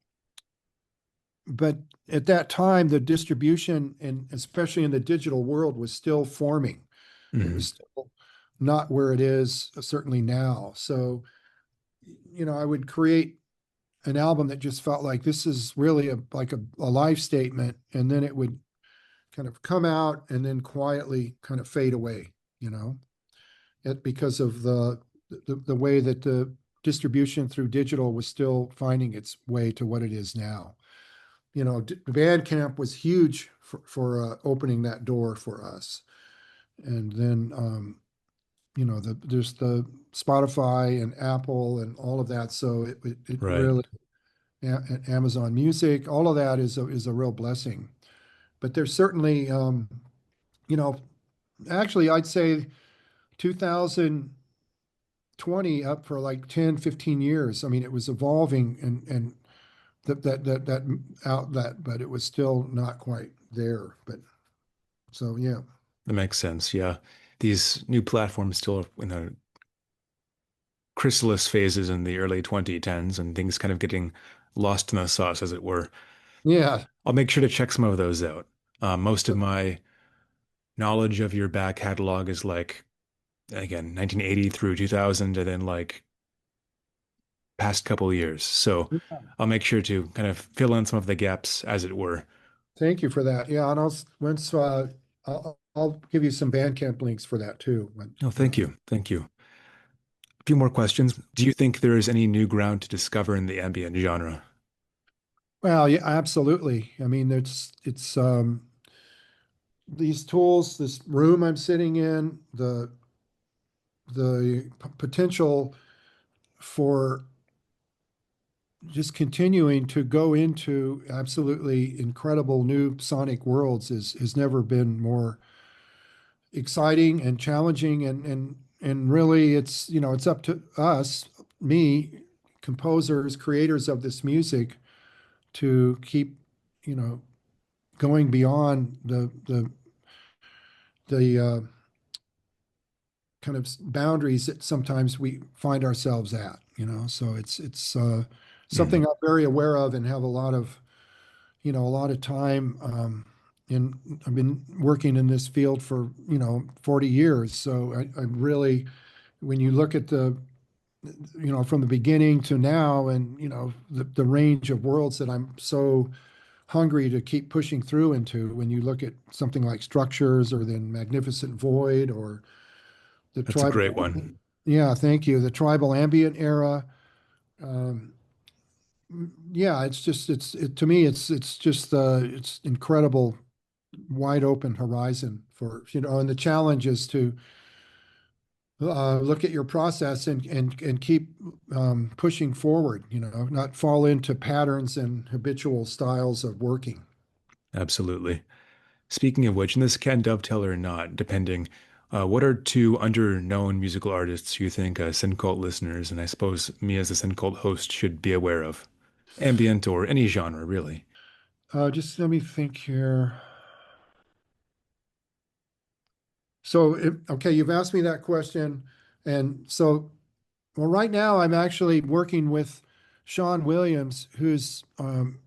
but at that time, the distribution and especially in the digital world was still forming. It Mhm. was still not where it is certainly now. So, I would create an album that just felt like this is really a life statement, and then it would kind of come out and then quietly kind of fade away, because of the way that the distribution through digital was still finding its way to what it is now. Bandcamp was huge for opening that door for us. And then, there's the Spotify and Apple and all of that. So it Right. really, Amazon Music, all of that is a real blessing. But there's certainly, you know, actually, I'd say 2020 up for like 10, 15 years. I mean, it was evolving and that outlet, but it was still not quite there. But so, yeah. That makes sense. Yeah. These new platforms still are in the chrysalis phases in the early 2010s and things kind of getting lost in the sauce, as it were. Yeah. I'll make sure to check some of those out. Most of my knowledge of your back catalog is like, again, 1980 through 2000, and then like past couple of years. So I'll make sure to kind of fill in some of the gaps, as it were. Thank you for that. Yeah. And once, I'll give you some Bandcamp links for that too. Oh, thank you. Thank you. few more questions. Do you think there is any new ground to discover in the ambient genre? Well, yeah, absolutely. I mean, it's these tools, this room I'm sitting in, the potential for just continuing to go into absolutely incredible new sonic worlds is has never been more exciting and challenging and really it's up to us, me, composers, creators of this music to keep, you know, going beyond the kind of boundaries that sometimes we find ourselves at, you know. So it's Hmm. something I'm very aware of and have a lot of, you know, a lot of time. In I've been working in this field for, you know, 40 years. So I really, when you look at the, you know, from the beginning to now, and you know, the range of worlds that I'm so hungry to keep pushing through into, when you look at something like Structures or then Magnificent Void or the That's a tribal, great one. yeah, thank you, the tribal ambient era. Um, yeah, it's just to me it's just it's incredible wide open horizon for, you know, and the challenge is to look at your process and keep pushing forward, you know, not fall into patterns and habitual styles of working. Absolutely. Speaking of which, and this can dovetail or not, depending, what are two under-known musical artists you think SynKult listeners, and I suppose me as a SynKult host, should be aware of? Ambient or any genre, really. Just let me think here. So, okay, you've asked me that question. And so, well, right now I'm actually working with Sean Williams, who's an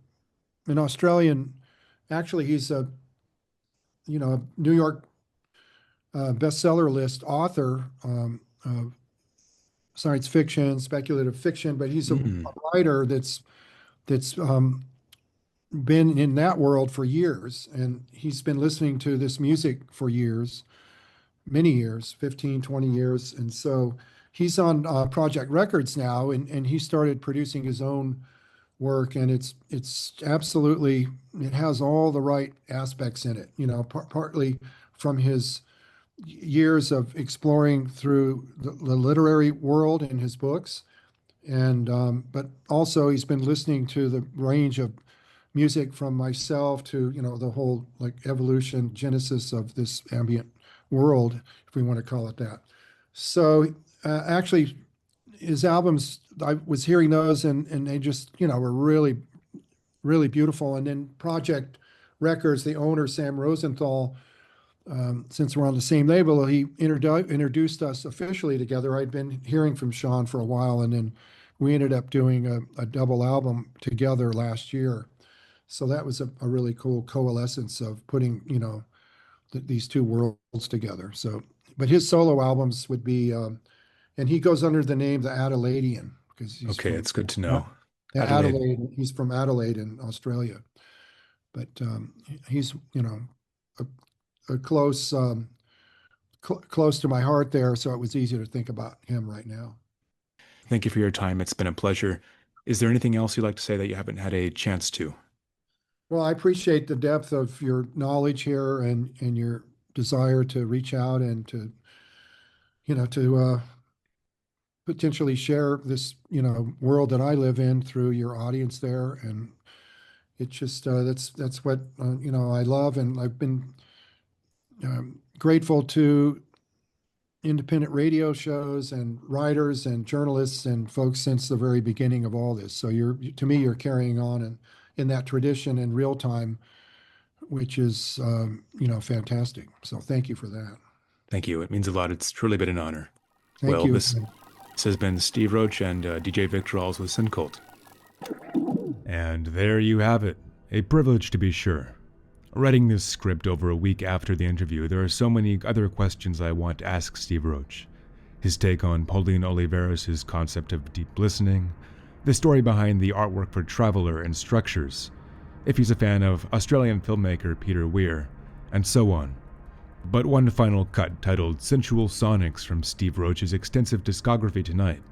Australian. Actually, he's a, you know, a New York bestseller list author of science fiction, speculative fiction, but he's a Mm, writer that's been in that world for years, and he's been listening to this music for years, many years, 15, 20 years. And so he's on Project Records now, and he started producing his own work, and it's absolutely, it has all the right aspects in it, you know, partly from his years of exploring through the literary world in his books, and but also he's been listening to the range of music from myself to, you know, the whole like evolution genesis of this ambient world, if we want to call it that. So actually his albums, I was hearing those, and they just, you know, were really really beautiful. And then Project Records, the owner Sam Rosenthal, since we're on the same label, he introduced us officially together. I'd been hearing from Sean for a while, and then we ended up doing a double album together last year. So that was a really cool coalescence of putting, you know, these two worlds together. So, but his solo albums would be, and he goes under the name the Adelaidean because he's okay, from it's good to know. Adelaide. Adelaide. He's from Adelaide in Australia, but he's, you know, a close close to my heart there, so it was easy to think about him right now. Thank you for your time. It's been a pleasure. Is there anything else you'd like to say that you haven't had a chance to? Well, I appreciate the depth of your knowledge here and your desire to reach out and to, you know, to potentially share this, you know, world that I live in through your audience there. And it's just that's what you know, I love, and I've been grateful to independent radio shows and writers and journalists and folks since the very beginning of all this. So you're, to me, you're carrying on in that tradition in real time, which is, you know, fantastic. So thank you for that. Thank you. It means a lot. It's truly been an honor. Thank Well, you. this has been Steve Roach and DJ Victor Alls with SynKult. And there you have it. A privilege to be sure. Writing this script over a week after the interview, there are so many other questions I want to ask Steve Roach. His take on Pauline Oliveros' concept of deep listening, the story behind the artwork for Traveler and Structures, if he's a fan of Australian filmmaker Peter Weir, and so on. But one final cut titled Sensual Sonics from Steve Roach's extensive discography tonight.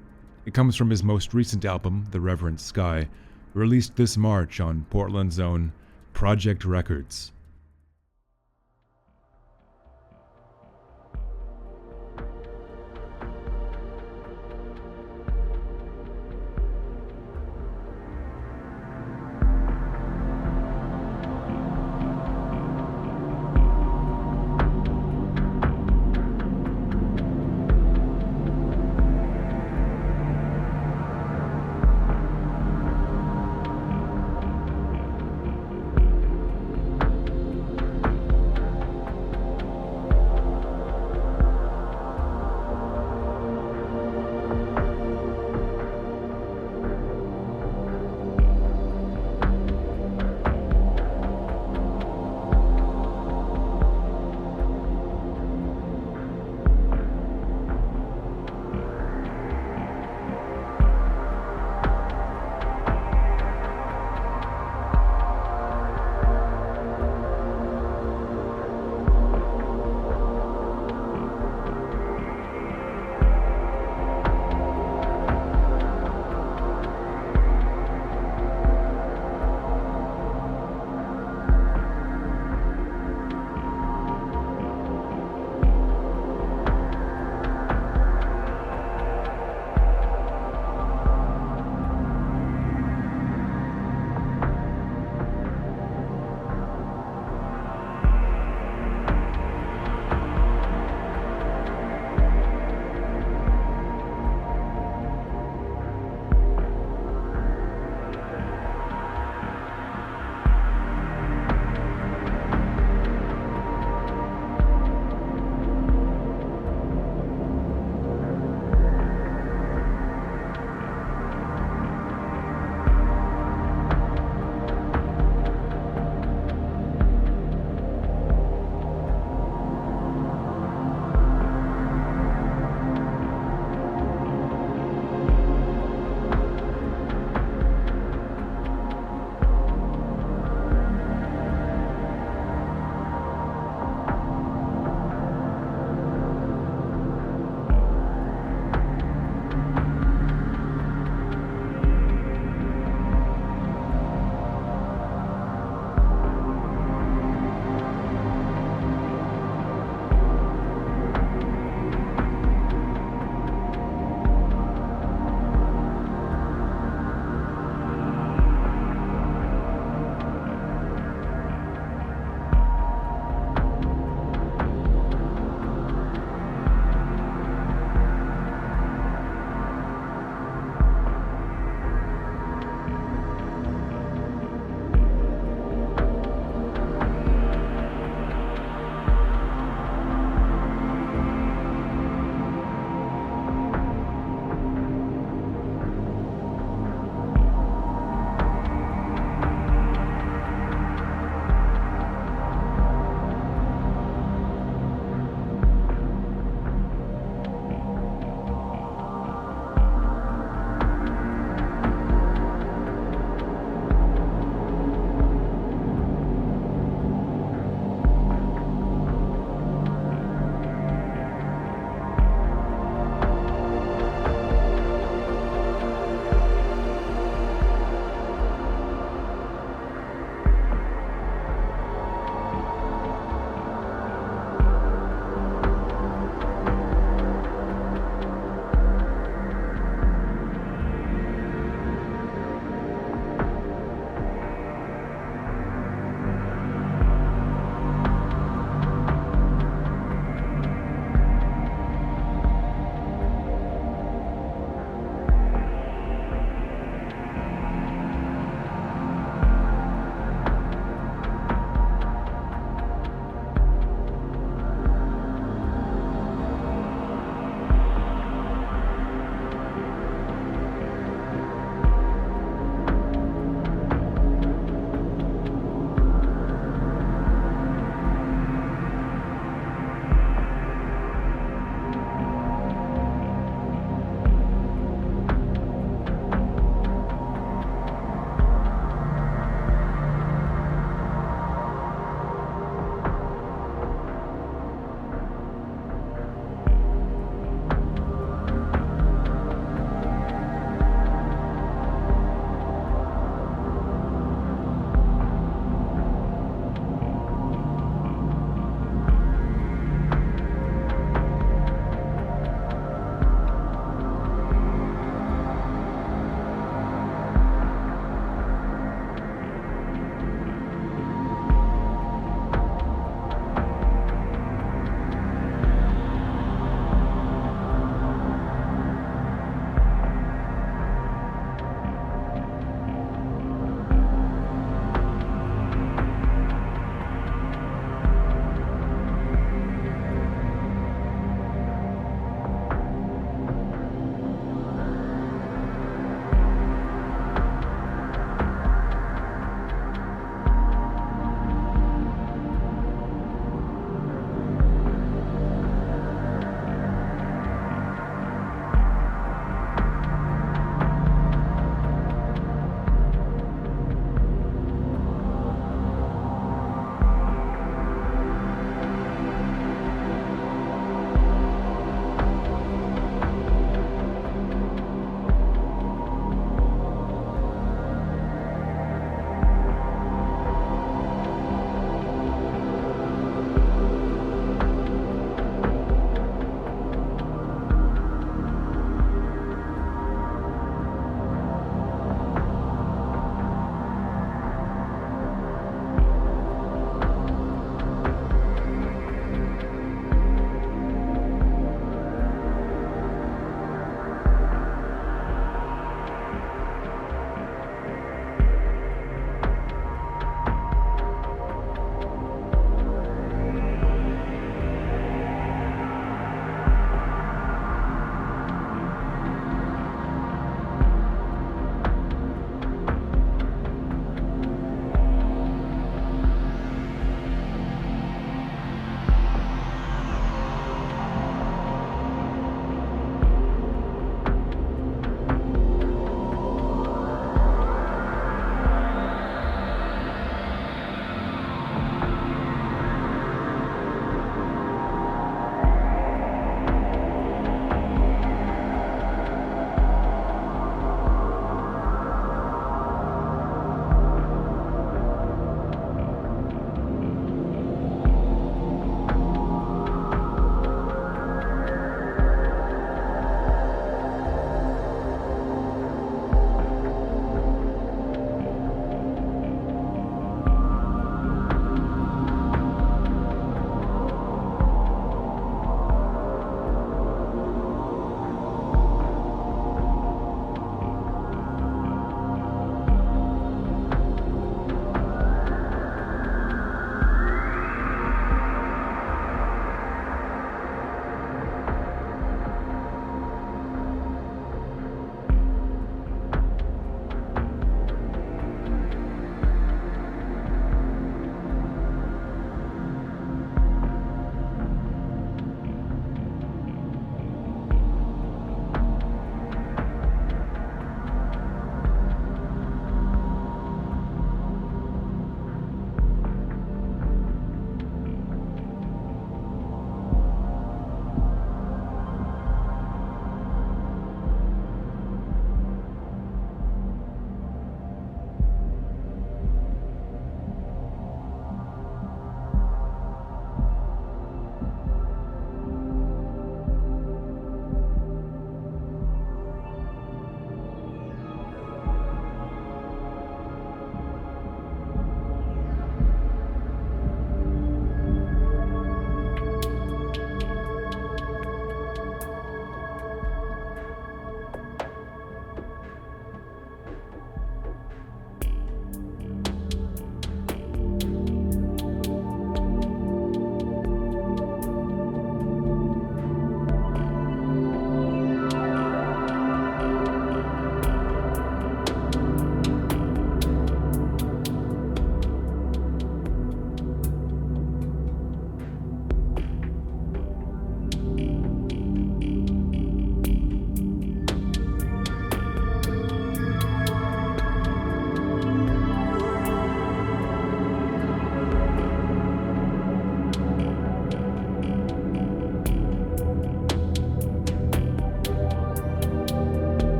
It comes from his most recent album, The Reverent Sky, released this March on Portland's own Project Records.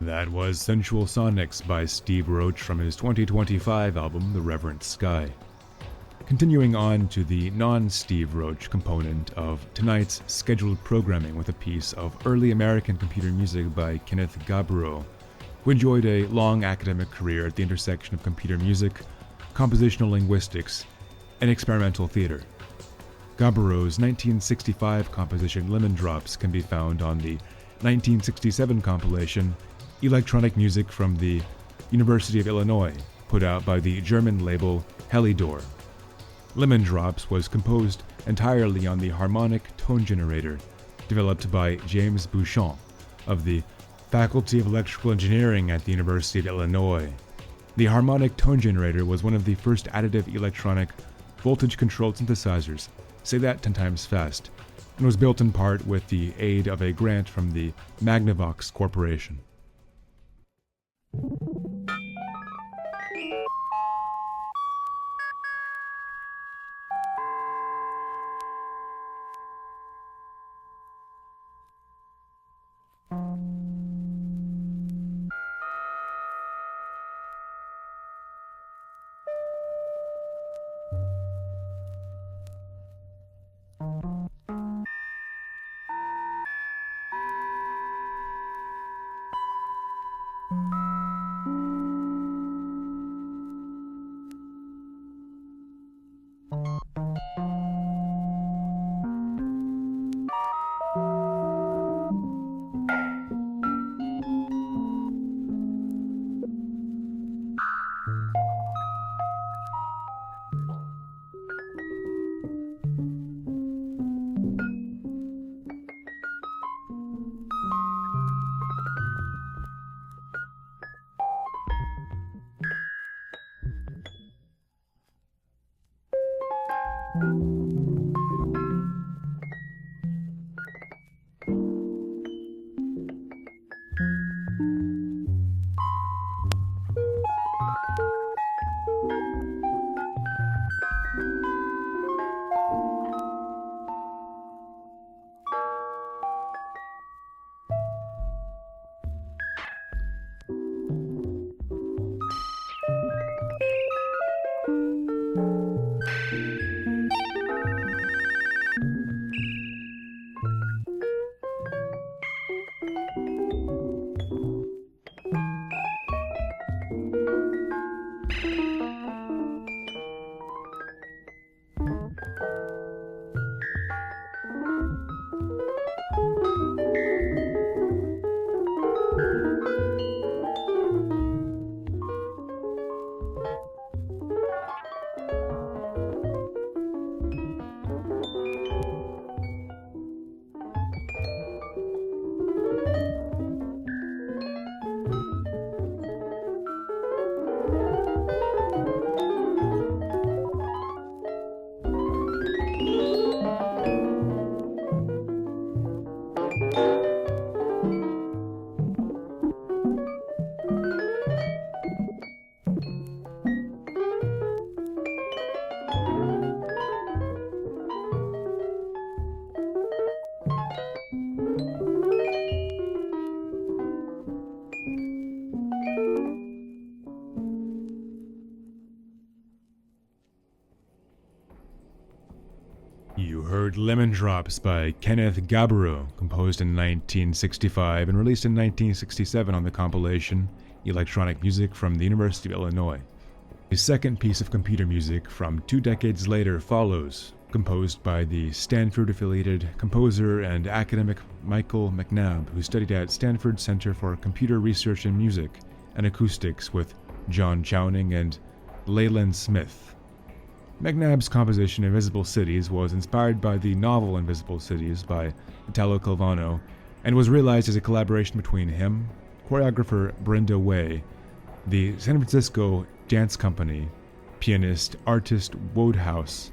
That was Sensual Sonics by Steve Roach from his 2025 album, The Reverent Sky. Continuing on to the non-Steve Roach component of tonight's scheduled programming with a piece of early American computer music by Kenneth Gaburo, who enjoyed a long academic career at the intersection of computer music, compositional linguistics, and experimental theater. Gaburo's 1965 composition Lemon Drops can be found on the 1967 compilation Electronic Music from the University of Illinois, put out by the German label Helidor. Lemon Drops was composed entirely on the harmonic tone generator developed by James Bouchon of the Faculty of Electrical Engineering at the University of Illinois. The harmonic tone generator was one of the first additive electronic voltage-controlled synthesizers, say that 10 times fast, and was built in part with the aid of a grant from the Magnavox Corporation. You heard Lemon Drops by Kenneth Gaburo, composed in 1965 and released in 1967 on the compilation Electronic Music from the University of Illinois. A second piece of computer music from 2 decades later follows, composed by the Stanford-affiliated composer and academic Michael McNabb, who studied at Stanford Center for Computer Research in Music and Acoustics with John Chowning and Leyland Smith. McNabb's composition Invisible Cities was inspired by the novel Invisible Cities by Italo Calvino and was realized as a collaboration between him, choreographer Brenda Way, the San Francisco Dance Company, pianist Artist Wodehouse,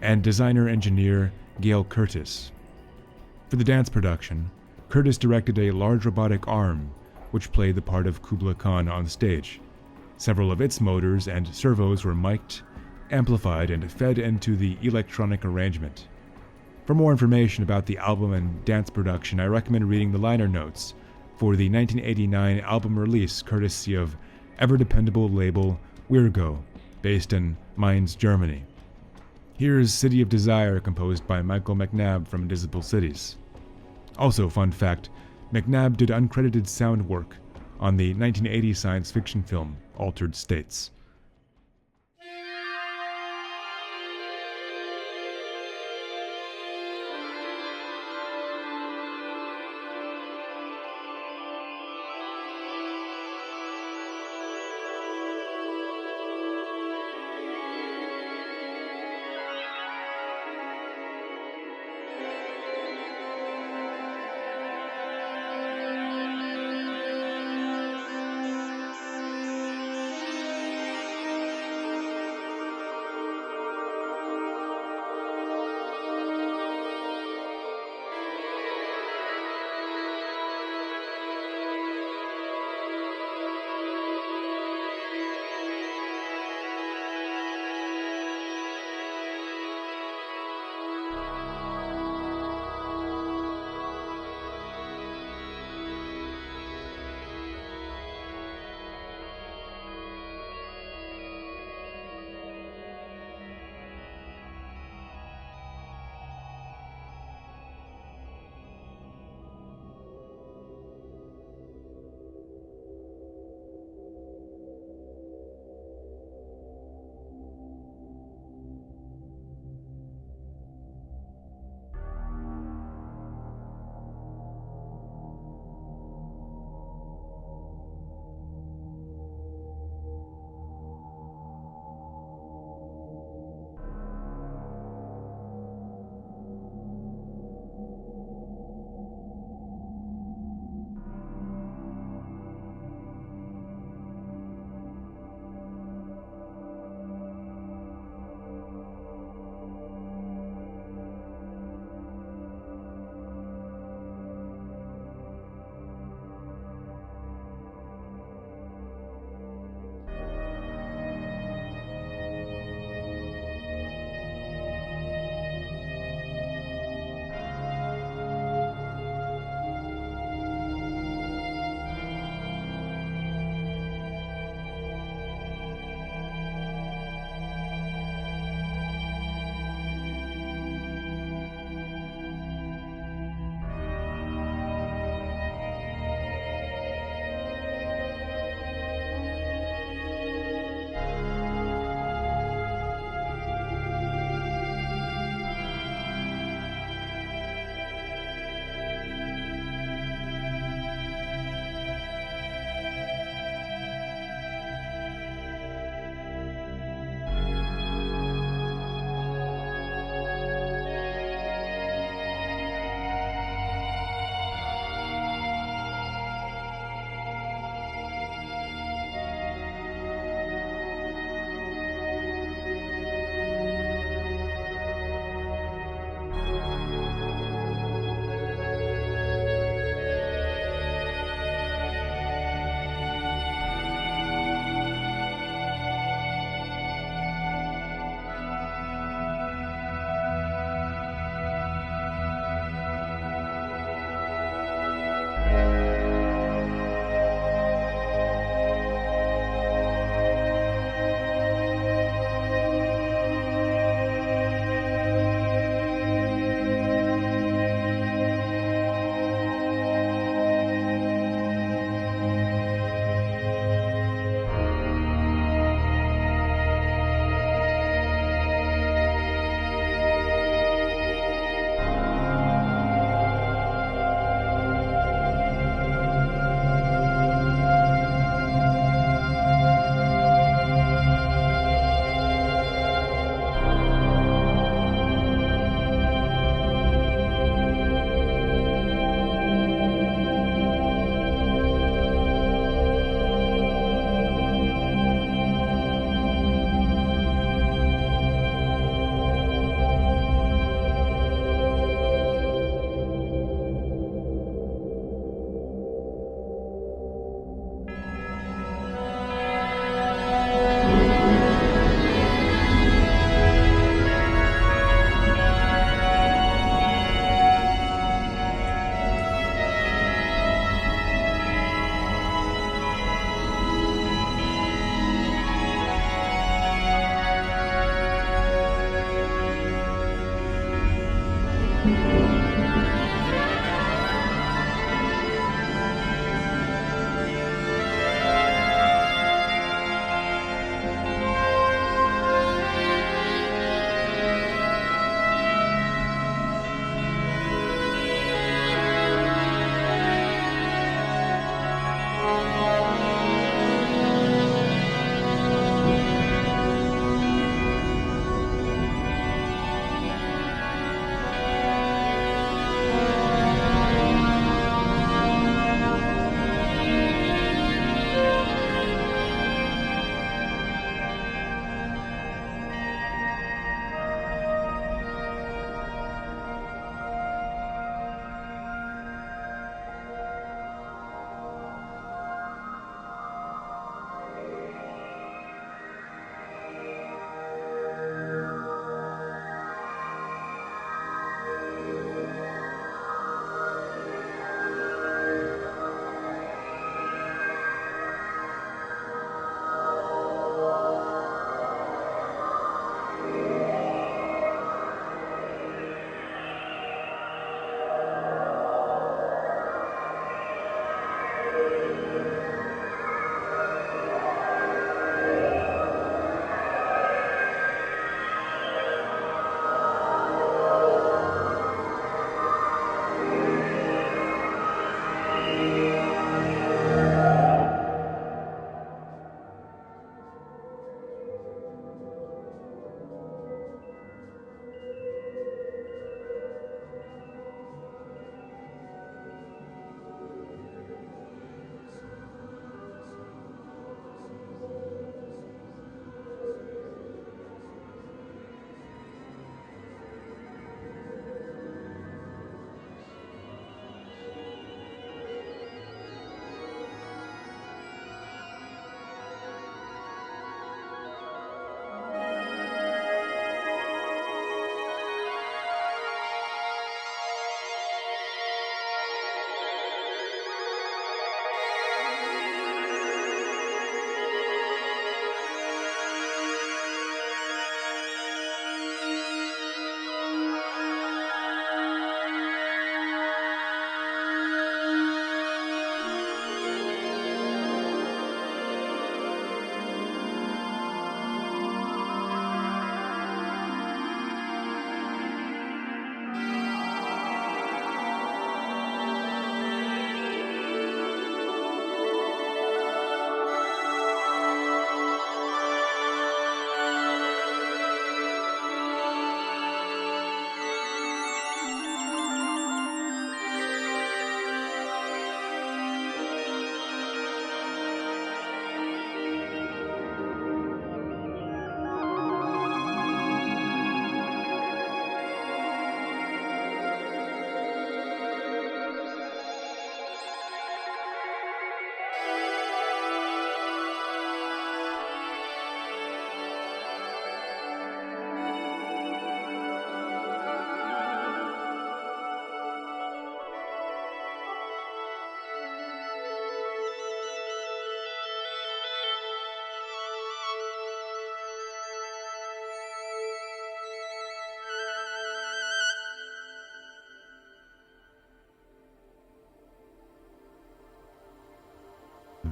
and designer-engineer Gail Curtis. For the dance production, Curtis directed a large robotic arm, which played the part of Kubla Khan on stage. Several of its motors and servos were mic'd, amplified, and fed into the electronic arrangement. For more information about the album and dance production, I recommend reading the liner notes for the 1989 album release courtesy of ever-dependable label Virgo, based in Mainz, Germany. Here's City of Desire, composed by Michael McNabb from Invisible Cities. Also, fun fact, McNabb did uncredited sound work on the 1980 science fiction film Altered States.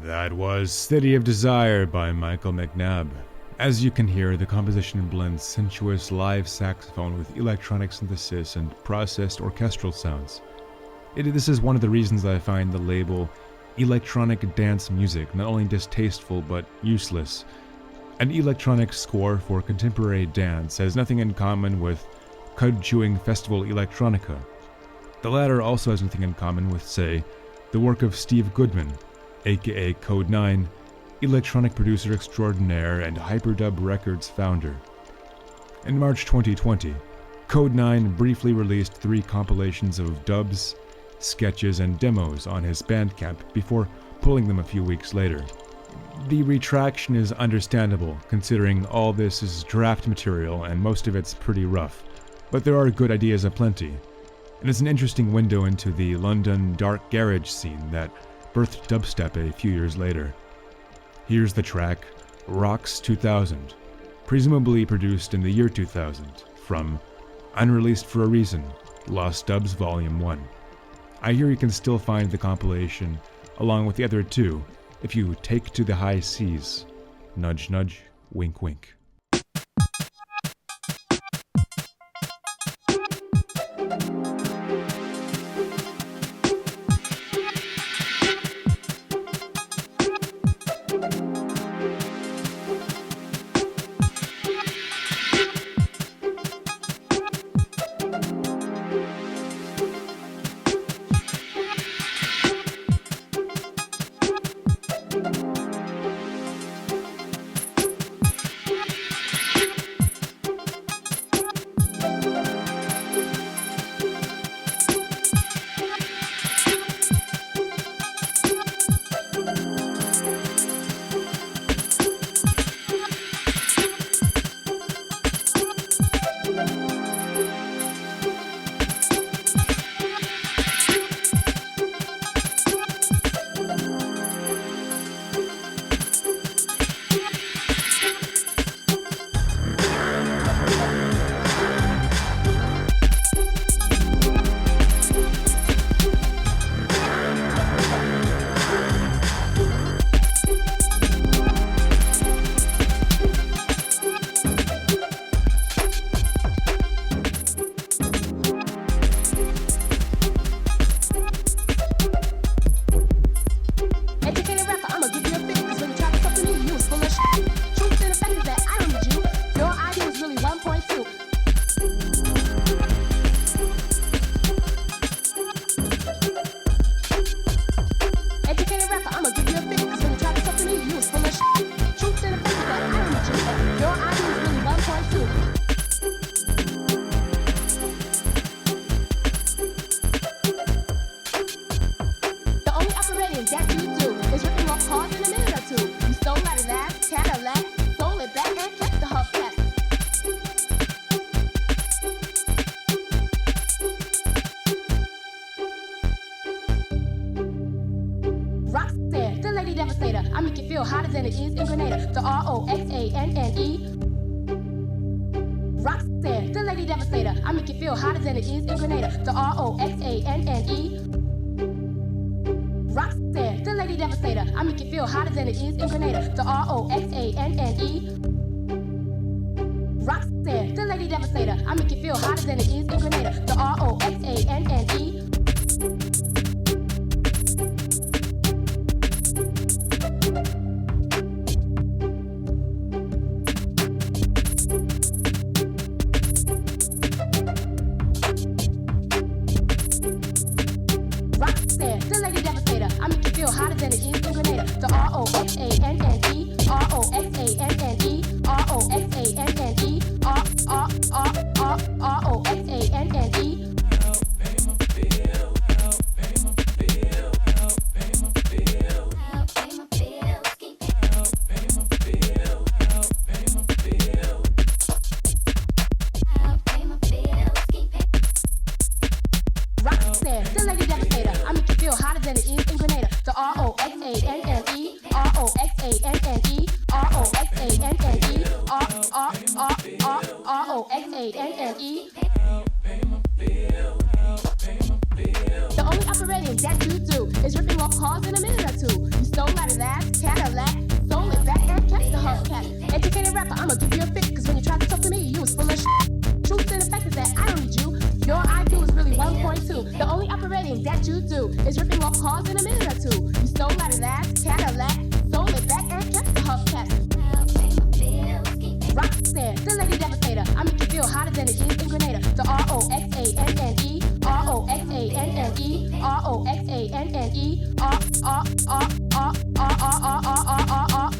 That was City of Desire by Michael McNabb. As you can hear, the composition blends sensuous live saxophone with electronic synthesis and processed orchestral sounds. This is one of the reasons I find the label electronic dance music not only distasteful but useless. An electronic score for contemporary dance has nothing in common with cud-chewing festival electronica. The latter also has nothing in common with, say, the work of Steve Goodman, aka Code 9, electronic producer extraordinaire and Hyperdub Records founder. In March 2020, Code 9 briefly released 3 compilations of dubs, sketches, and demos on his Bandcamp before pulling them a few weeks later. The retraction is understandable, considering all this is draft material and most of it's pretty rough, but there are good ideas aplenty, and it's an interesting window into the London dark garage scene that birthed dubstep a few years later. Here's the track, Rocks 2000, presumably produced in the year 2000, from Unreleased for a Reason, Lost Dubs Volume 1. I hear you can still find the compilation, along with the other 2, if you take to the high seas. Nudge nudge, wink wink. R-O-X-A-N-N-E. The only operating that you do is ripping off cars in a minute or two. You stole out of of that Cadillac. Sold it back and kept the hubcap. Educated rapper, I'ma give you a fit, cause when you tried to talk to me, you was full of shit. Truth in the fact is that I don't need you. Your IQ is really 1.2. The only operating that you do is ripping off cars in a minute or two. You stole out of that Cadillac, sold it back and kept the hubcap. Rockstar, the lady devastator. I make you feel hotter than a jeans in Grenada. The R-O-X-A-N-N-E, R-O-X-A-N-N-E, R-O-X-A-N-N-E, R-R-R-R-R-R-R-R-R-R.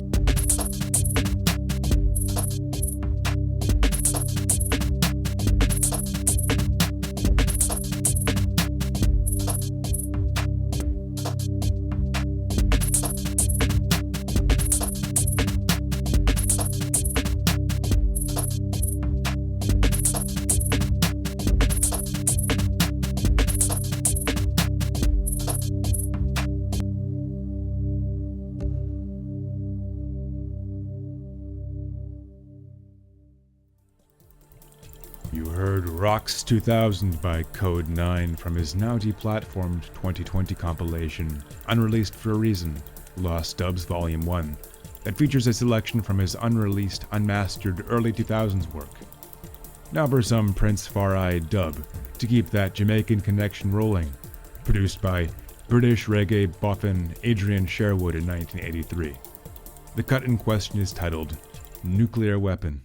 You heard Rocks 2000 by Code 9 from his now deplatformed 2020 compilation, Unreleased for a Reason, Lost Dubs Volume 1, that features a selection from his unreleased, unmastered early 2000s work. Now for some Prince Far-Eyed dub, to keep that Jamaican connection rolling, produced by British reggae boffin Adrian Sherwood in 1983. The cut in question is titled Nuclear Weapon.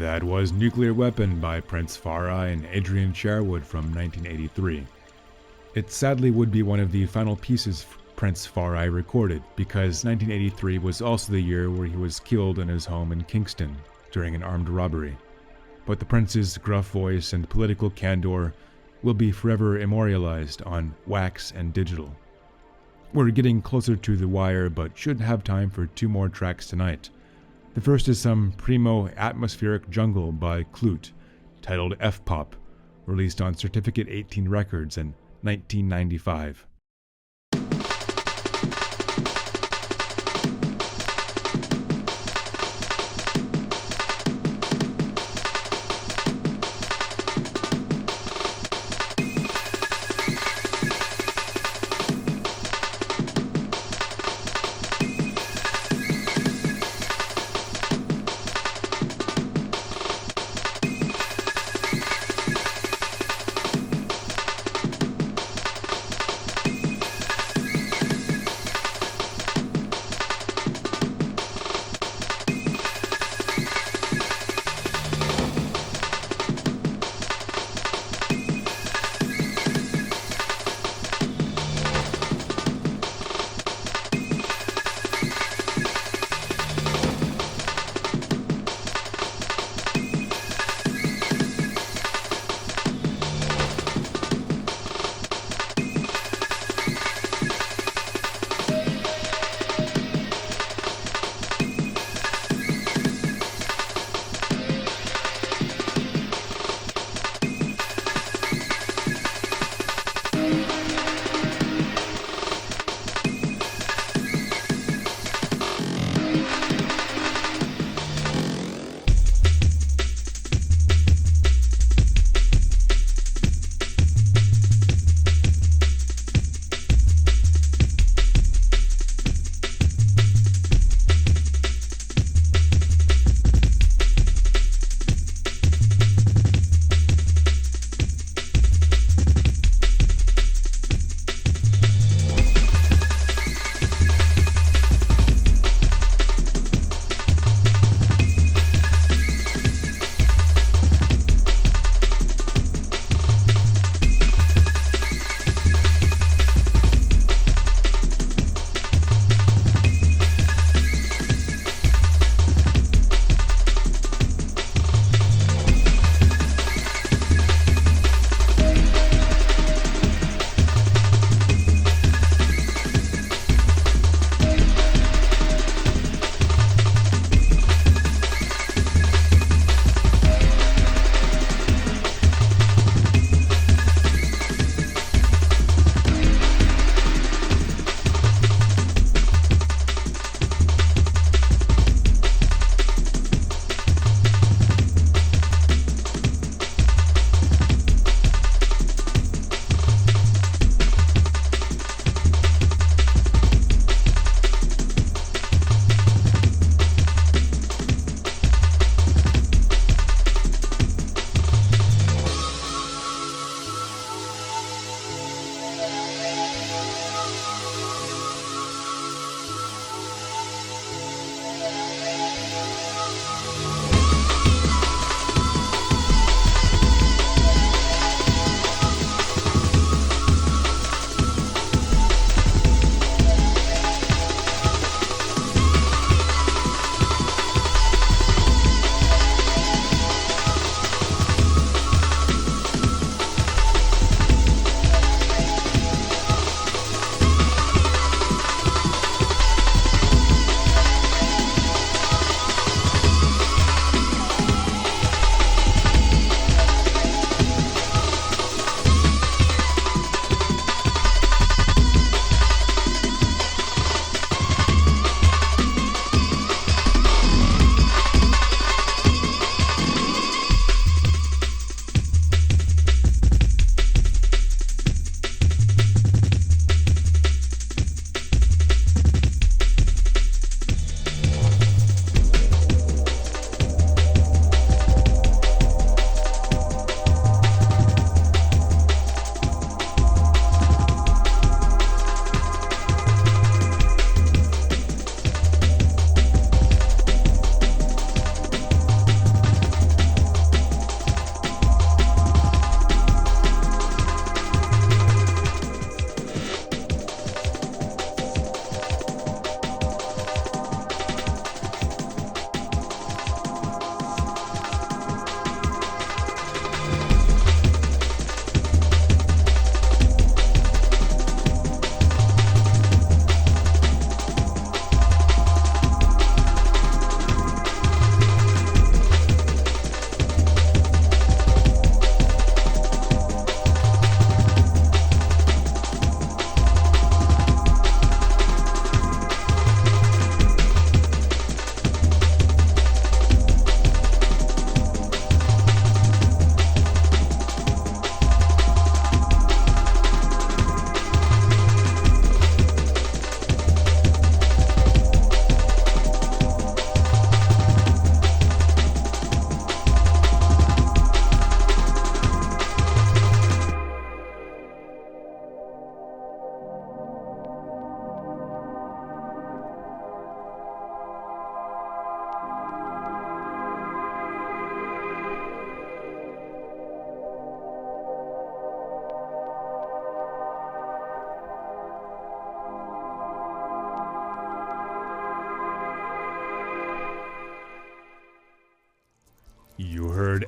That was Nuclear Weapon by Prince Farai and Adrian Sherwood from 1983. It sadly would be one of the final pieces Prince Farai recorded, because 1983 was also the year where he was killed in his home in Kingston during an armed robbery. But the Prince's gruff voice and political candor will be forever immortalized on wax and digital. We're getting closer to the wire, but should have time for 2 more tracks tonight. The first is some primo atmospheric jungle by Klute, titled F.P.O.P, released on Certificate 18 Records in 1995.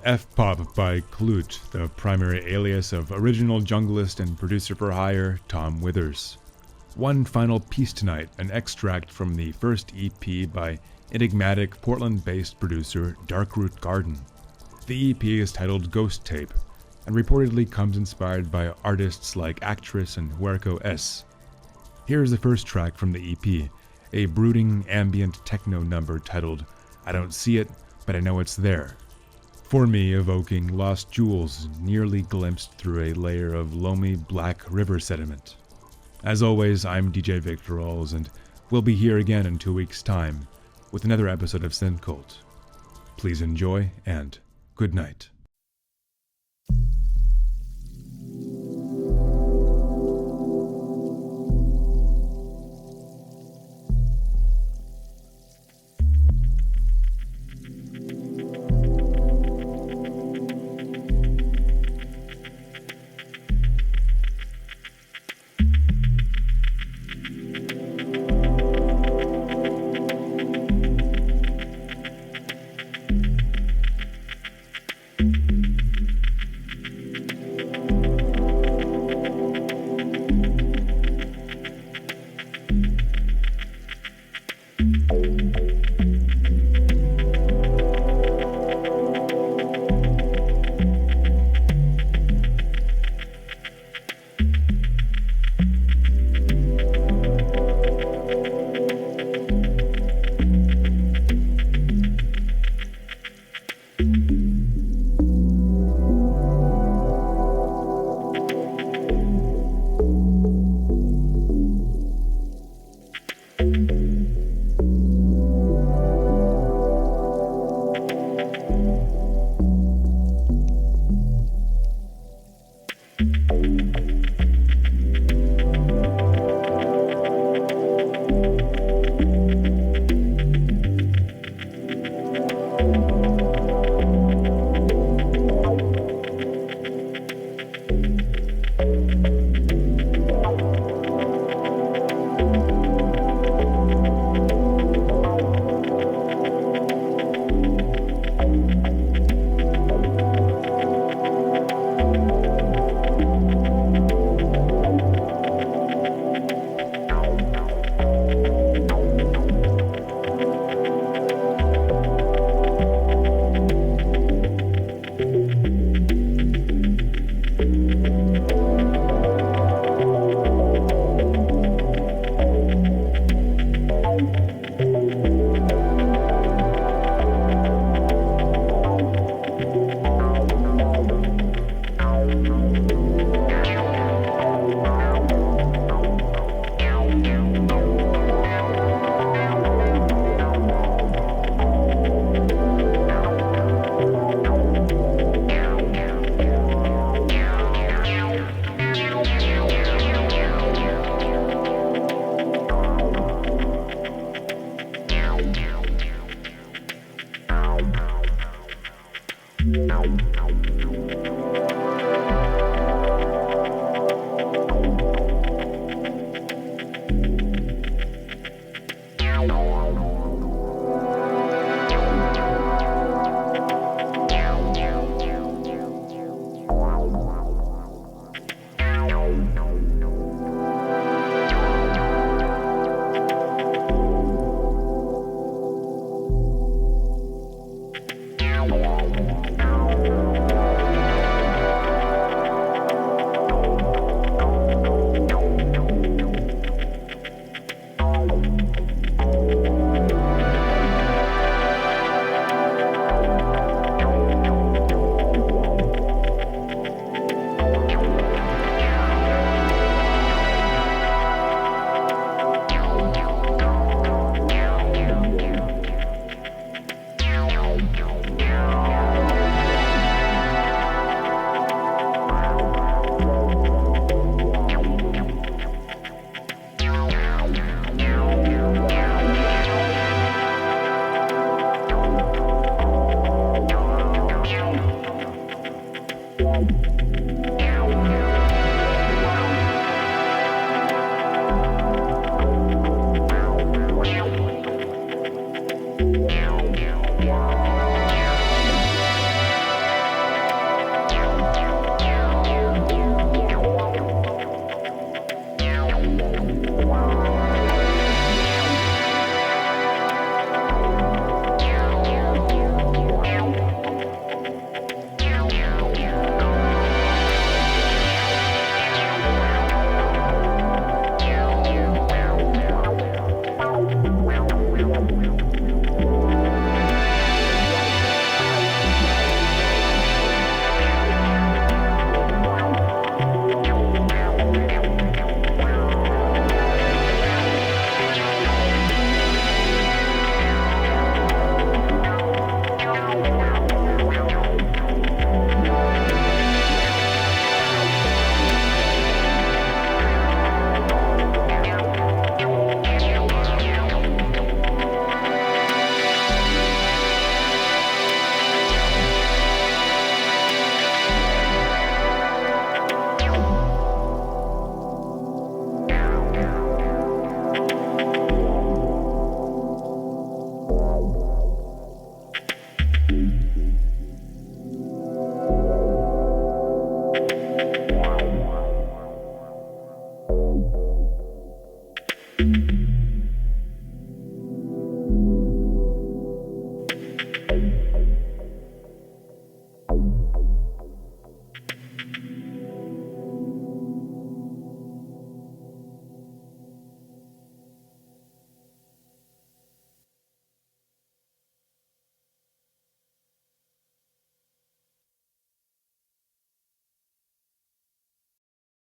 F.P.O.P by Klute, the primary alias of original junglist and producer for hire Tom Withers. One final piece tonight, an extract from the first EP by enigmatic Portland-based producer Darkroot Garden. The EP is titled Ghost Tape, and reportedly comes inspired by artists like Actress and Huerco S. Here's the first track from the EP, a brooding ambient techno number titled I Don't See It, But I Know It's There. For me, evoking lost jewels nearly glimpsed through a layer of loamy black river sediment. As always, I'm DJ Victor Alls, and we'll be here again in 2 weeks' time with another episode of SynKult. Please enjoy, and good night.